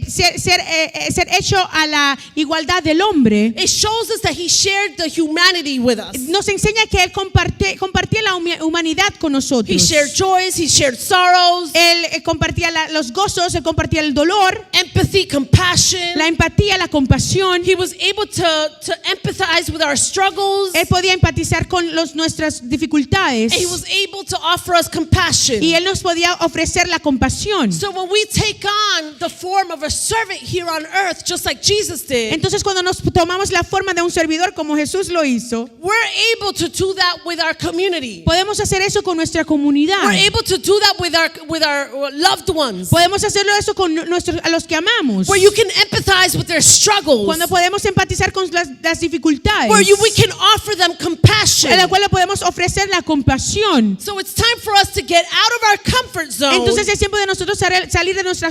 ser hecho a la igualdad del hombre it shows us that he shared the humanity with us. nos enseña que Él compartía la humanidad con nosotros. He shared joys, he shared sorrows, Él compartía los gozos, Él compartía el dolor, empathy, compassion. la empatía, la compasión. He was able to empathize with our struggles. Él podía empatizar con nuestras dificultades. And he was able to offer us compassion. Y Él nos podía ofrecer la compasión. So when we take on the form of a servant here on earth, just like Jesus did, Entonces cuando nos tomamos la forma de un servidor como Jesús lo hizo, we're able to do that with our community. podemos hacer eso con nuestra comunidad. We're able to do that with our loved ones. Podemos hacerlo eso con a los que amamos. Where you can empathize with their struggles. Cuando podemos empatizar con las dificultades. Where we can offer them compassion. En la cual le podemos ofrecer la compasión. So it's time for us to get out of our comfort zone. Entonces es tiempo de nosotros salir de nuestra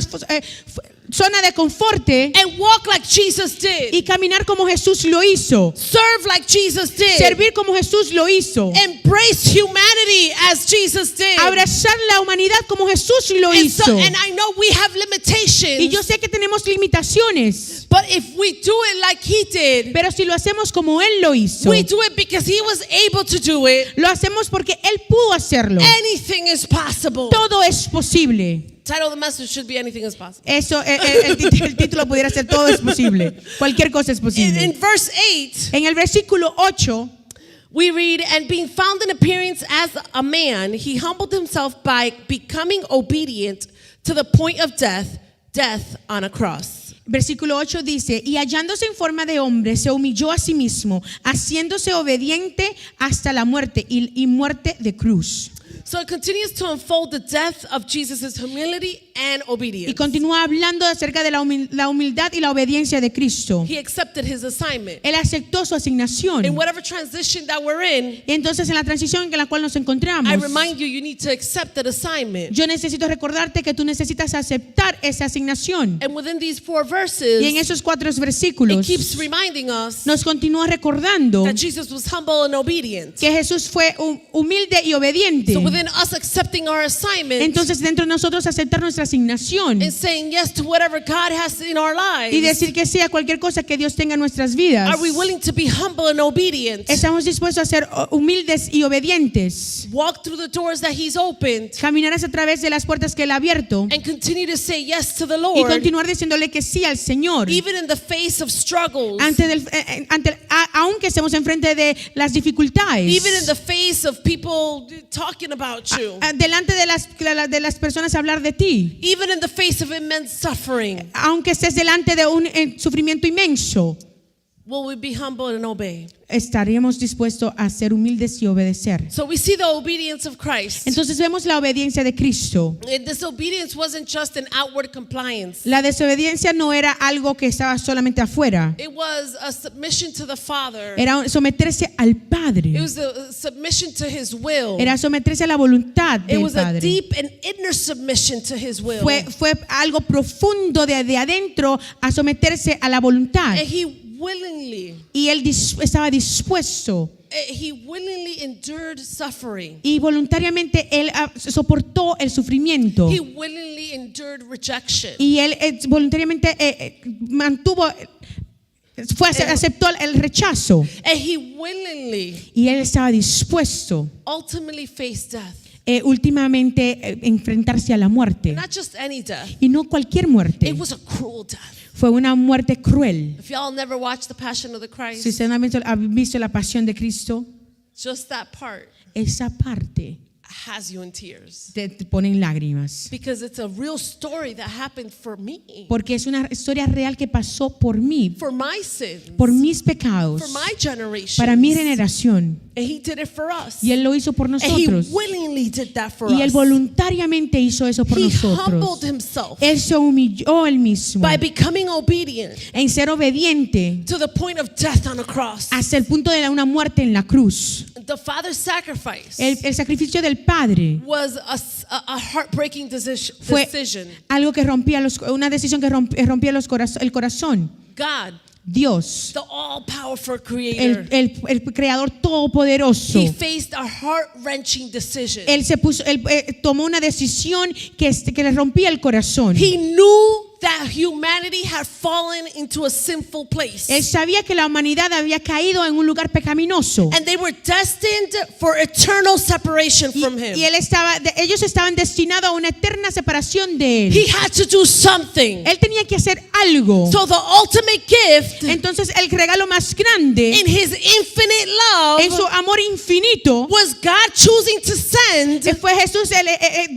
zona de confort and walk like Jesus did. y caminar como Jesús lo hizo. Serve like Jesus did. Servir como Jesús lo hizo. Embrace humanity as Jesus did. Abrazar la humanidad como Jesús lo hizo. And I know we have limitations. Y yo sé que tenemos limitaciones. But if we do it like he did, Pero si lo hacemos como Él lo hizo, we do it because he was able to do it. lo hacemos porque Él pudo hacerlo. Anything is possible. Todo es posible. Title of the message should be Anything is Possible. Eso, el título pudiera ser todo es posible. Cualquier cosa es In posible. verse 8, En el versículo 8 we read, and being found in appearance as a man, he humbled himself by becoming obedient to the point of death on a cross. Versículo 8 dice, y hallándose en forma de hombre, se humilló a sí mismo, haciéndose obediente hasta la muerte y muerte de cruz. So it continues to unfold the depth of Jesus' humility and obedience. Y continúa hablando acerca de la humildad y la obediencia de Cristo. He accepted his assignment. Él aceptó su asignación. In whatever transition that we're in, Y entonces en la transición en la cual nos encontramos, I remind you, you need to accept that assignment. yo necesito recordarte que tú necesitas aceptar esa asignación. And within these 4 verses, Y en esos 4 it versículos keeps reminding us nos continúa recordando that Jesus was humble and obedient. que Jesús fue humilde y obediente. So within within us accepting our assignment entonces dentro de nosotros aceptar nuestra asignación and saying yes to whatever God has in our y lives, decir que sea cualquier cosa que Dios tenga en nuestras vidas. are we willing to be humble and obedient? Estamos dispuestos a ser humildes y obedientes. Walk through the doors that He's opened Caminarás a través de las puertas que Él ha abierto and continue to say yes to the y Lord, continuar diciéndole que sí al Señor. even in the face of struggles, Aunque estemos enfrente de las dificultades, even in the face of people talking about you, delante de las personas hablar de ti, even in the face of immense suffering. aunque estés delante de un sufrimiento inmenso, Will we be humble and obey? estaríamos dispuestos a ser humildes y obedecer. So we see the obedience of Christ. Entonces vemos la obediencia de Cristo. And this obedience wasn't just an outward compliance. La desobediencia no era algo que estaba solamente afuera, It was a submission to the Father. era someterse al It Padre, was a submission to His will. era someterse a la voluntad It del was a Padre. deep and inner submission to His will. Fue algo profundo de adentro a someterse a la voluntad. And He willingly, Y él estaba dispuesto He willingly endured suffering. y voluntariamente él soportó el sufrimiento. He willingly endured rejection. Y él voluntariamente aceptó el rechazo. And He willingly, Y él estaba dispuesto ultimately faced death. últimamente enfrentarse a la muerte. Not just any death. Y no cualquier muerte. It was a cruel death. Fue una muerte cruel. If y'all never watched The Passion of the Si Christ, ustedes han visto la pasión de Cristo, just that part esa parte has you in tears. te pone en lágrimas. Because it's a real story that happened for me, Porque es una historia real que pasó por mí, for my sins, por mis pecados, for my generation. para mi generación. And He did it for us. Y Él lo hizo por And He nosotros. willingly did that for Y Él us. voluntariamente hizo eso por He nosotros. humbled Himself Él se humilló Él mismo by becoming obedient en ser obediente to the point of death on a cross. hasta el punto de una muerte en la cruz. The Father's sacrifice El sacrificio del Padre was a heartbreaking fue decision. algo que rompía una decisión que rompía el corazón. God, Dios, the all-powerful Creator, el Creador todopoderoso, He faced a heart-wrenching decision. Él tomó una decisión que le rompía el corazón. He knew that humanity had fallen into a sinful place. Él sabía que la humanidad había caído en un lugar pecaminoso. And they were destined for eternal separation from Him. Y ellos estaban destinados a una eterna separación de Él. He had to do something. Él tenía que hacer algo. So the ultimate gift Entonces el regalo más grande in His infinite en su love amor infinito was God choosing to send fue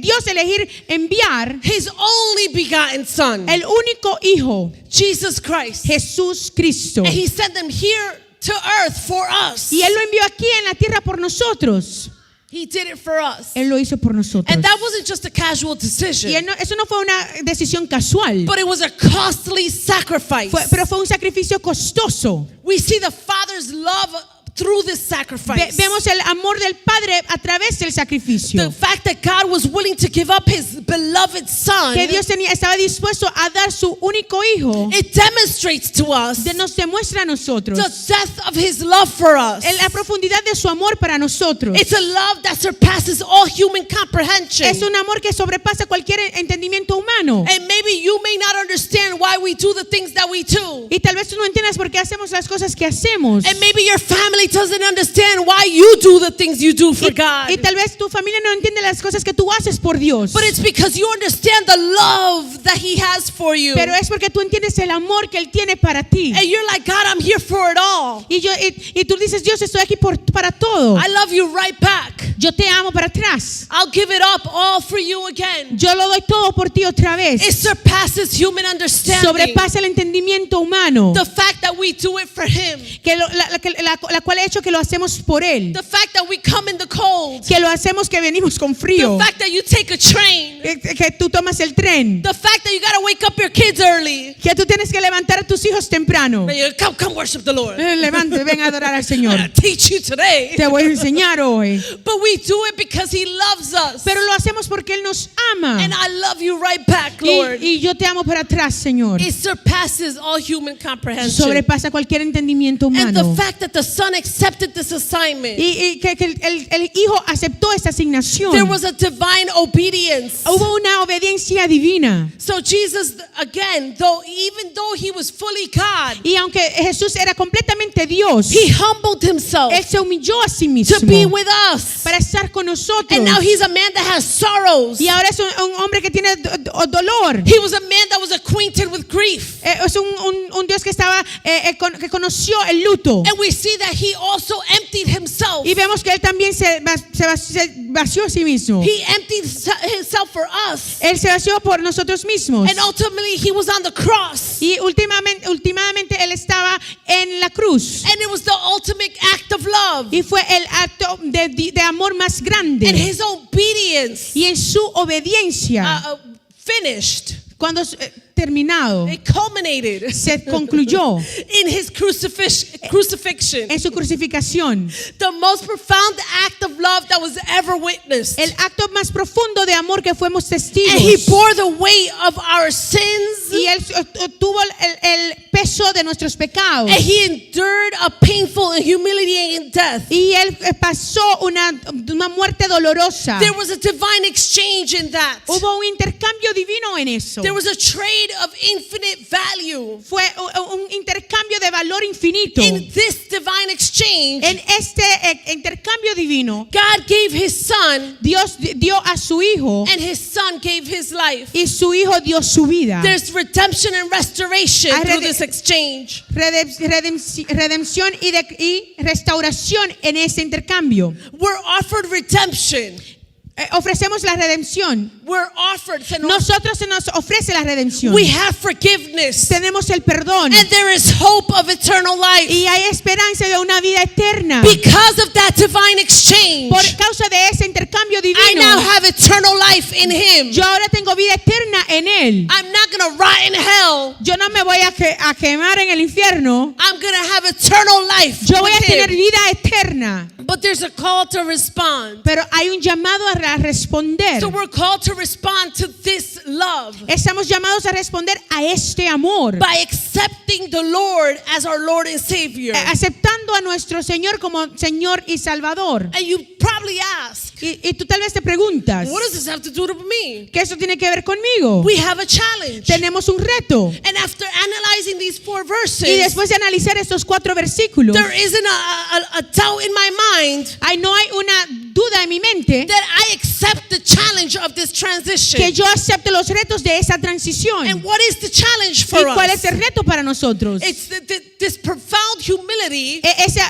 Dios elegir enviar His only begotten Son, el único hijo, Jesus Christ. Jesús Cristo. And He sent Him here to earth for us. Y Él lo envió aquí en la tierra por nosotros. He did it for us. Él lo hizo por nosotros. And that wasn't just a casual decision, Y eso no fue una decisión casual, but it was a costly sacrifice. pero fue un sacrificio costoso. We see the Father's love through this sacrifice. Vemos el amor del Padre a través del sacrificio. The fact that God was willing to give up His beloved Son, Que Dios estaba dispuesto a dar su único hijo. it demonstrates to us Nos demuestra a nosotros the depth of His love for us. la profundidad de su amor para nosotros. It's a love that surpasses all human comprehension. Es un amor que sobrepasa cualquier entendimiento humano. And maybe you may not understand why we do the things that we do. Y tal vez tú no entiendas por qué hacemos las cosas que hacemos. And maybe your family doesn't understand why you do the things you do for God. Y tal vez tu familia no entiende las cosas que tú haces por Dios. But it's because you understand the love that He has for you. Pero es porque tú entiendes el amor que Él tiene para ti. And you're like, God, I'm here for it all. Y tú dices, Dios, estoy aquí para todo. I love you right back. Yo te amo para atrás. I'll give it up all for you again. Yo lo doy todo por ti otra vez. It surpasses human understanding. Sobrepasa el entendimiento humano. The fact that we do it for Him. La cual ha hecho que lo hacemos por Él. The fact that we come in the cold. Que lo hacemos que venimos con frío. The fact that you take a train. Que tú tomas el tren. The fact that you gotta wake up your kids early. Que tú tienes que levantar a tus hijos temprano. Come worship the Lord. Levante, ven a adorar al I'm Señor. gonna teach you today. Te voy a enseñar hoy. But we do it because He loves us. Pero lo hacemos porque Él nos ama. And I love you right back, Lord. Y yo te amo para atrás, Señor. It surpasses all human comprehension. Sobrepasa cualquier entendimiento And humano. the fact that the Son accepted this assignment. y que el hijo aceptó esta asignación. There was a divine obedience. Hubo una obediencia divina. So Jesus, again, even though he was fully God, Y aunque Jesús era completamente Dios, he humbled himself él se humilló a sí mismo to be with us. para estar con nosotros. And now he's a man that has sorrows. Y ahora es un hombre que tiene dolor. He was a man that was acquainted with grief. Es un Dios que estaba que conoció el luto. And we see that he also emptied himself. Y vemos que él también se vació a sí mismo. He emptied himself for us. Él se vació por nosotros mismos. And ultimately he was on the cross. Y últimamente él estaba en la cruz. And it was the ultimate act of love. Y fue el acto de amor más grande. And his obedience Y en su obediencia, finished. cuando terminado, It culminated se concluyó in his crucifixion. en su crucificación. The most profound act of love that was ever witnessed. El acto más profundo de amor que fuimos testigos. And he bore the weight of our sins. Y él tuvo el peso de nuestros pecados. And he endured a painful and humiliating death. Y él pasó una muerte dolorosa. There was a divine exchange in that. Hubo un intercambio divino en eso. There was a trade of infinite value. Fue un intercambio de valor infinito. In this divine exchange, En este intercambio divino, God gave his son, Dios dio a su hijo and his son gave his life. y su hijo dio su vida. There's redemption and restoration Hay through this exchange. Redención y restauración en ese intercambio. We're offered redemption. Ofrecemos la redención. We're offered. Nosotros se nos ofrece la redención. We have forgiveness. Tenemos el perdón. And there is hope of eternal life. Y hay esperanza de una vida eterna. Because of that divine exchange, Por causa de ese intercambio I now divino, have eternal life in him. yo ahora tengo vida eterna en él. I'm not going to rot in hell. Yo no me voy a quemar en el infierno. I'm going to have eternal life Yo voy a with tener him. vida eterna. But there's a call to respond. Pero hay un llamado a responder. So we're called to respond to this love Estamos llamados a responder a este amor. by accepting the Lord as our Lord and Savior. Aceptando a nuestro Señor como Señor y Salvador. And you probably ask, Y tú tal vez te preguntas, what does this have to do with me? ¿qué eso tiene que ver conmigo? We have a challenge. Tenemos un reto. And after analyzing these 4 verses, Y después de analizar estos 4 versículos, there isn't a doubt in my mind no hay una duda en mi mente that I accept the challenge of this transition. que yo acepte los retos de esa transición. And what is the challenge ¿Y for cuál us? es el reto para nosotros? It's this profound humility Esa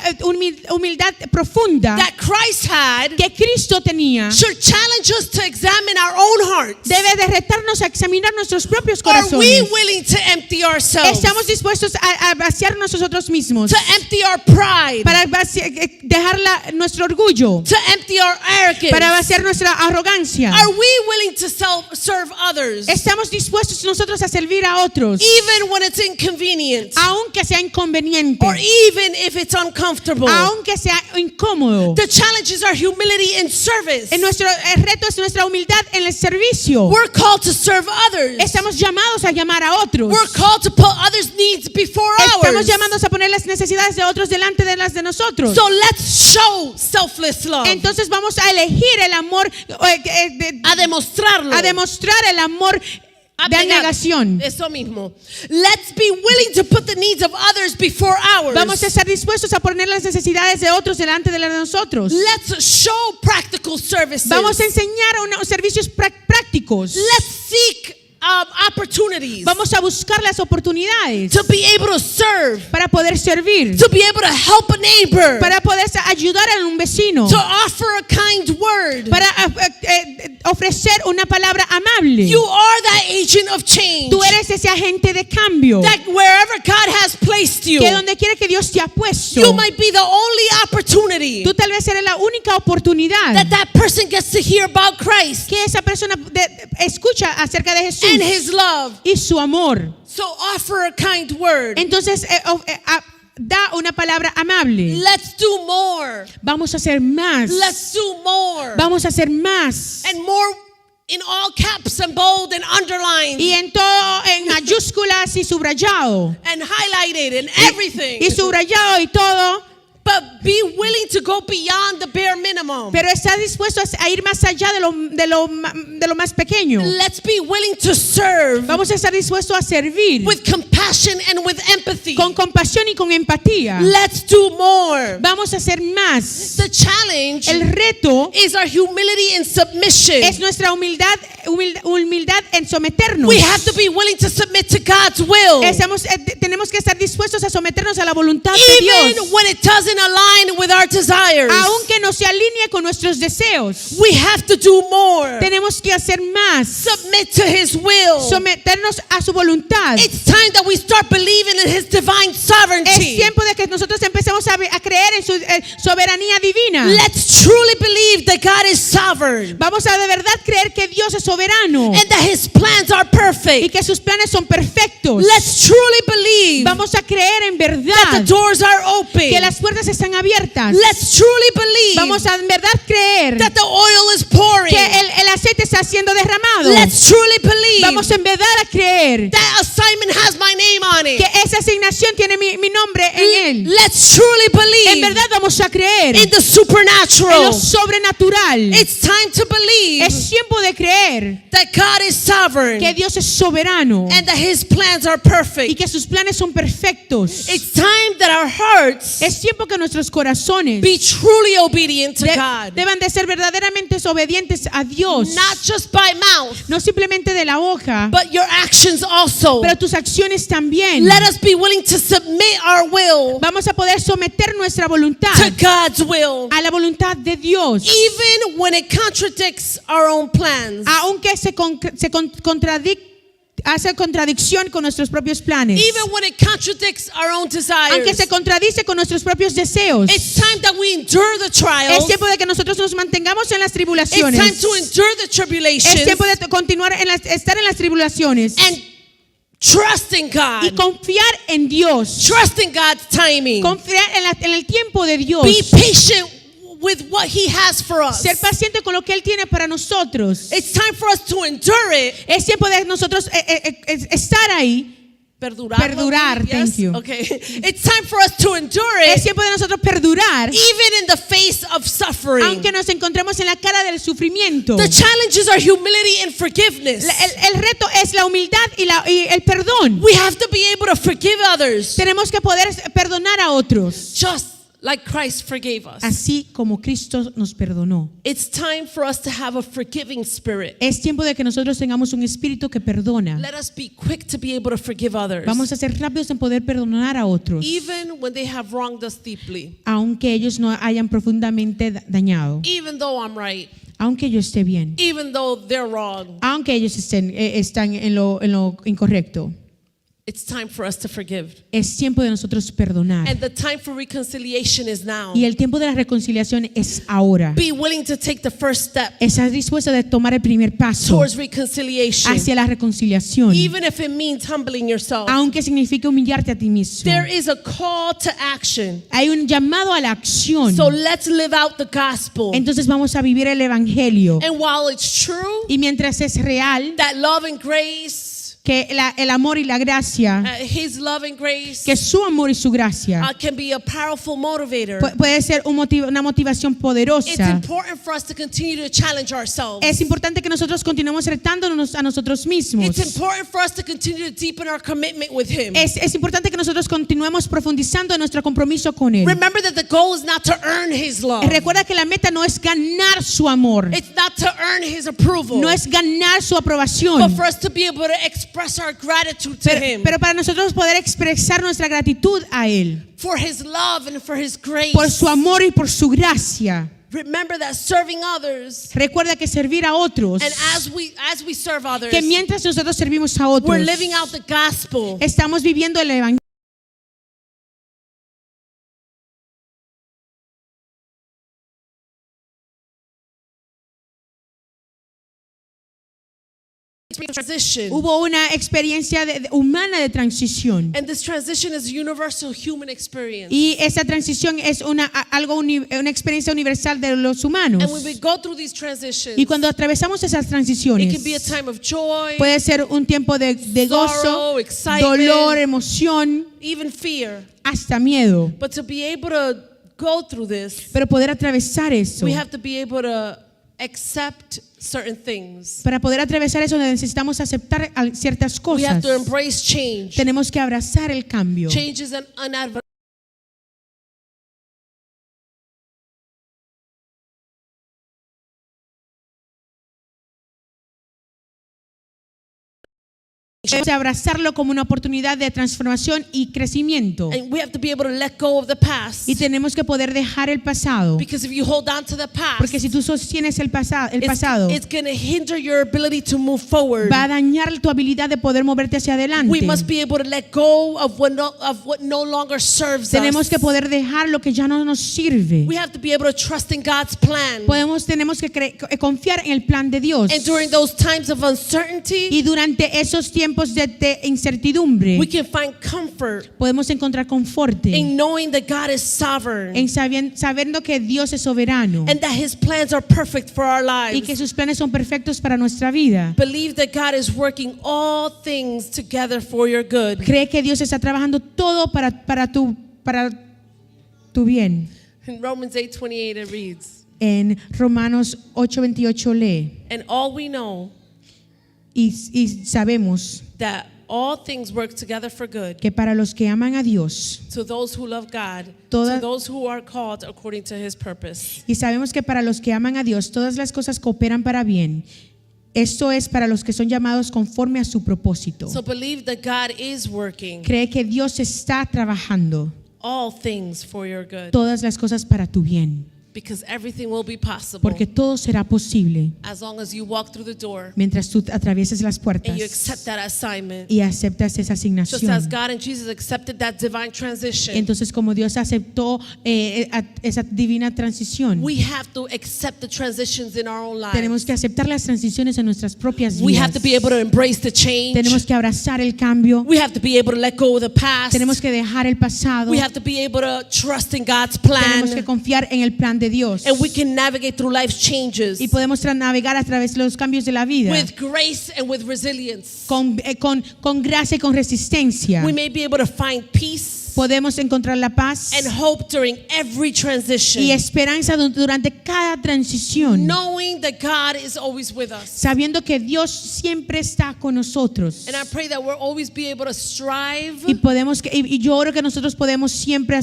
humildad profunda that Christ had que Cristo tenía should challenge us to examine our own hearts. debe de retarnos a examinar nuestros propios Are we corazones. willing to empty ourselves? Estamos dispuestos a vaciarnos nosotros mismos To empty our pride? para dejar nuestro orgullo, To empty our arrogance? para vaciar nuestra arrogancia. Are we willing to serve others? Estamos dispuestos nosotros a servir a otros, Even when it's inconvenient? aunque sea inconveniente, Or even if it's uncomfortable? aunque sea incómodo. The challenge is our humility in service. El reto es nuestra humildad en el servicio. We're called to serve others. Estamos llamados a llamar a otros. We're called to put others' needs before Estamos ours. llamados a poner las necesidades de otros delante de las de nosotros. So let's show selfless love. Entonces vamos a elegir el amor, A demostrarlo. a demostrar el amor de negación. Eso mismo. Let's be willing to put the needs of others before ours. Vamos a estar dispuestos a poner las necesidades de otros delante de las de nosotros. Let's show practical services. Vamos a enseñar unos servicios prácticos. Let's seek opportunities Vamos a buscar las oportunidades to be able to serve, para poder servir, to be able to help a neighbor, para poder ayudar a un vecino, to offer a kind word. para ofrecer una palabra amable. You are that agent of change. Tú eres ese agente de cambio. That wherever God has placed you, Que donde quiera que Dios te ha puesto, you might be the only opportunity tú tal vez eres la única oportunidad that person gets to hear about Christ que esa persona escucha acerca de Jesús and His love. y su amor. So offer a kind word. Entonces da una palabra amable. Let's do more. Vamos a hacer más. Let's do more. Vamos a hacer más. And more in all caps and bold and underlined Y en todo, en mayúsculas y subrayado. and highlighted and everything. Y subrayado y todo. but be willing to go beyond the bare minimum. pero está dispuesto a ir más allá de lo más pequeño. Let's be willing to serve Vamos a estar dispuestos a servir with compassion and with empathy. con compasión y con empatía. Let's do more. Vamos a hacer más. The challenge El reto is our humility and submission. es nuestra humildad en someternos. We have to be willing to submit to God's will. Tenemos que estar dispuestos a someternos a la voluntad de Even Dios, when it doesn't align with our desires. aunque no se alinee con nuestros deseos. We have to do more. Tenemos que hacer más, Submit to His will. someternos a su voluntad. It's time that we start believing in His divine Es sovereignty. tiempo de que nosotros empecemos a creer en su soberanía divina. Let's truly believe that God is sovereign Vamos a de verdad creer que Dios es soberano and that His plans are y perfect. que sus planes son perfectos. Let's truly believe Vamos a creer en that verdad the doors are open. que las puertas están abiertas. Let's truly believe Vamos a en verdad creer that the oil is pouring. que el aceite está siendo derramado. Let's truly believe Vamos en verdad a creer that assignment has my name on it. que esa asignación tiene mi nombre en él. Let's truly En believe verdad vamos a creer in the en supernatural. lo sobrenatural. It's time to believe Es tiempo de creer that God is sovereign que Dios es soberano and that His plans are y perfect. que sus planes son perfectos. It's time that our hearts Es tiempo que nuestros corazones be truly obedient to God, deban de ser verdaderamente obedientes a Dios. not just by mouth, No simplemente de la boca, but your actions also. pero tus acciones también. Let us be willing to submit our will Vamos a poder someter nuestra voluntad to God's will, a la voluntad de Dios, even when it contradicts our own plans. aunque hace contradicción con nuestros propios planes, Even when it contradicts our own aunque desires. se contradice con nuestros propios deseos. It's time that we endure the Es trials. tiempo de que nosotros nos mantengamos en las It's time tribulaciones. to endure the Es tribulations tiempo de continuar estar en las tribulaciones and trust in y God. confiar en Dios, Trust in God's timing. confiar en el tiempo de Dios, Be patient with what He has for us. ser paciente con lo que Él tiene para nosotros. It's time for us to endure it. Es tiempo de nosotros estar ahí, Perdurar, Yes? thank you. Okay. It's time for us to endure es it tiempo de nosotros perdurar, even in the face of suffering. aunque nos encontremos en la cara del sufrimiento. The challenges are humility and forgiveness. El reto es la humildad y el perdón. We have to be able to forgive others Tenemos que poder perdonar a otros, just like Christ forgave us. así como Cristo nos perdonó. It's time for us to have a forgiving spirit. Es tiempo de que nosotros tengamos un espíritu que perdona. Let us be quick to be able to forgive others, Vamos a ser rápidos en poder perdonar a otros, even when they have wronged us deeply, aunque ellos no hayan profundamente dañado, even though I'm right, aunque yo esté bien, even though they're wrong. aunque ellos están en lo incorrecto. It's time for us to forgive. Es tiempo de nosotros perdonar. And the time for reconciliation is now. Y el tiempo de la reconciliación es ahora. Be willing to take the first step Estás dispuesto a tomar el primer paso towards reconciliation, hacia la reconciliación, even if it means humbling yourself. aunque signifique humillarte a ti mismo. There is a call to action. Hay un llamado a la acción. So let's live out the gospel. Entonces vamos a vivir el evangelio. And while it's true Y mientras es real that love and grace, que el amor y la gracia, His love and grace, que su amor y su gracia can be a powerful motivator, puede ser una motivación it's poderosa. important for us to continue to challenge ourselves. Es importante que nosotros continuemos retándonos a nosotros mismos. It's important for us to continue to deepen our commitment with Him. Es importante que nosotros continuemos profundizando en nuestro compromiso con Él. Remember that the goal is not to earn His love. Recuerda que la meta no es ganar su amor, It's not to earn His approval. no es ganar su But aprobación, for us to be able to express our gratitude to Him pero para nosotros poder expresar nuestra gratitud a Él for His love and for His grace. por su amor y por su gracia. Remember that serving others, Recuerda que servir a otros, and as we serve others, que mientras nosotros servimos a we're otros, living out the gospel. estamos viviendo el evangelio. Transition. Hubo una experiencia humana de transición. And this transition is a universal human experience. Y esa transición es una experiencia universal de los humanos. And when we go through these transitions, Y cuando atravesamos esas it transiciones, can be a time of joy, puede ser un tiempo de gozo, sorrow, excitement, dolor, emoción, even fear. hasta miedo. But to be able to go through this, Pero poder atravesar eso, we have to be able to accept certain things. para poder atravesar eso necesitamos aceptar ciertas We have cosas. to embrace change. Tenemos que abrazar el cambio. Change is an unadvertised. Debemos de abrazarlo como una oportunidad de transformación y crecimiento. And we have to be able to let go of the past. Y tenemos que poder dejar el pasado. Because if you hold on to the past, Porque si tú sostienes el pasado, it's going to hinder your ability to move forward. va a dañar tu habilidad de poder moverte hacia adelante. We must be able to let go of what no longer serves Tenemos us. que poder dejar lo que ya no nos sirve. We have to be able to trust in God's plan. Tenemos que confiar en el plan de Dios. And during those times of uncertainty, Y durante esos tiempos de incertidumbre, we can find comfort podemos encontrar confort in knowing that God is sovereign en sabiendo que Dios es soberano and that His plans are perfect for our y que lives. sus planes son perfectos para nuestra vida. Believe that God is working all things together for your good. Cree que Dios está trabajando todo para tu bien. In Romans 8:28 it reads, En Romanos 8:28 lee, and all we know y sabemos that all things work together for good que para los que aman a Dios, to those who love God, Toda- to those who are called according to His purpose. y sabemos que para los que aman a Dios, todas las cosas cooperan para bien. Esto es para los que son llamados conforme a su propósito. So believe that God is working Cree que Dios está trabajando all things for your good, todas las cosas para tu bien, because everything will be possible porque todo será posible as long as you walk through the door mientras tú atravieses las puertas and you accept that assignment. y aceptas esa Just as asignación. God and Jesus accepted that divine transition, Entonces, como Dios aceptó esa divina transición, we have to accept the transitions in our own tenemos lives. que aceptar las transiciones en nuestras propias We have vidas. to be able to embrace the change. Tenemos que abrazar el cambio. We have to be able to let go of the past. Tenemos que dejar el pasado. We have to be able to trust in God's Tenemos que plan. confiar en el plan de Dios. And we can navigate through life's changes Y podemos navegar a través de los cambios de la vida with grace and with resilience. con gracia y con resistencia. We may be able to find peace Podemos encontrar la paz and hope during every transition, y esperanza durante cada transición, knowing that God is always with us. sabiendo que Dios siempre está con nosotros. And I pray that we'll always be able to strive, Y yo oro que nosotros podemos siempre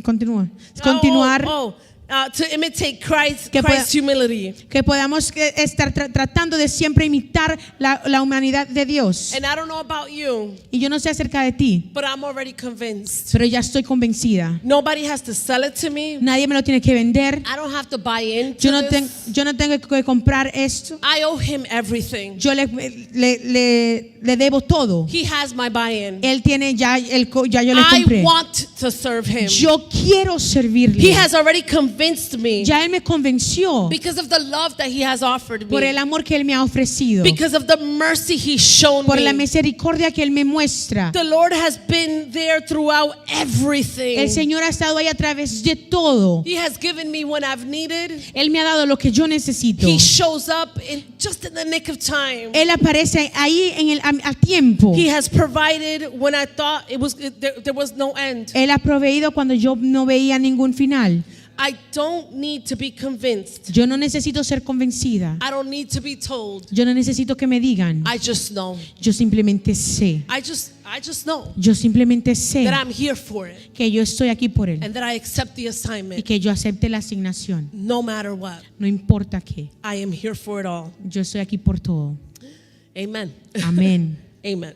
continuar, to imitate Christ's Que humility. que podamos estar tratando de siempre imitar la humanidad de Dios. And I don't know about you, Y yo no sé acerca de ti, but I'm already convinced. pero ya estoy convencida. Nobody has to sell it to me. Nadie me lo tiene que vender. I don't have to buy into Yo no this. tengo que comprar esto. I owe Him everything. Yo le debo todo. He has my buy-in. Él tiene ya yo le I compré. want to serve Him. Yo quiero servirle. He has already convinced me Ya él me convenció because of the love that He has offered por el me, amor que él me ha ofrecido, because of the mercy He's shown por la me. misericordia que él me muestra. The Lord has been there throughout El everything. Señor ha estado ahí a través de todo. He has given me when I've needed. Él me ha dado lo que yo necesito. He shows up just in the nick of time. Él aparece ahí a tiempo. He has provided when I thought there was no end. Él ha proveído cuando yo no veía ningún final. I don't need to be convinced. Yo no necesito ser convencida. I don't need to be told. Yo no necesito que me digan. I just know. Yo simplemente sé. I just know Yo simplemente sé that I'm here for it que yo estoy aquí por él and that I accept the y assignment que yo acepte la asignación. no matter what. No importa qué. I am here for it all. Yo estoy aquí por todo. Amen. Amén. Amen.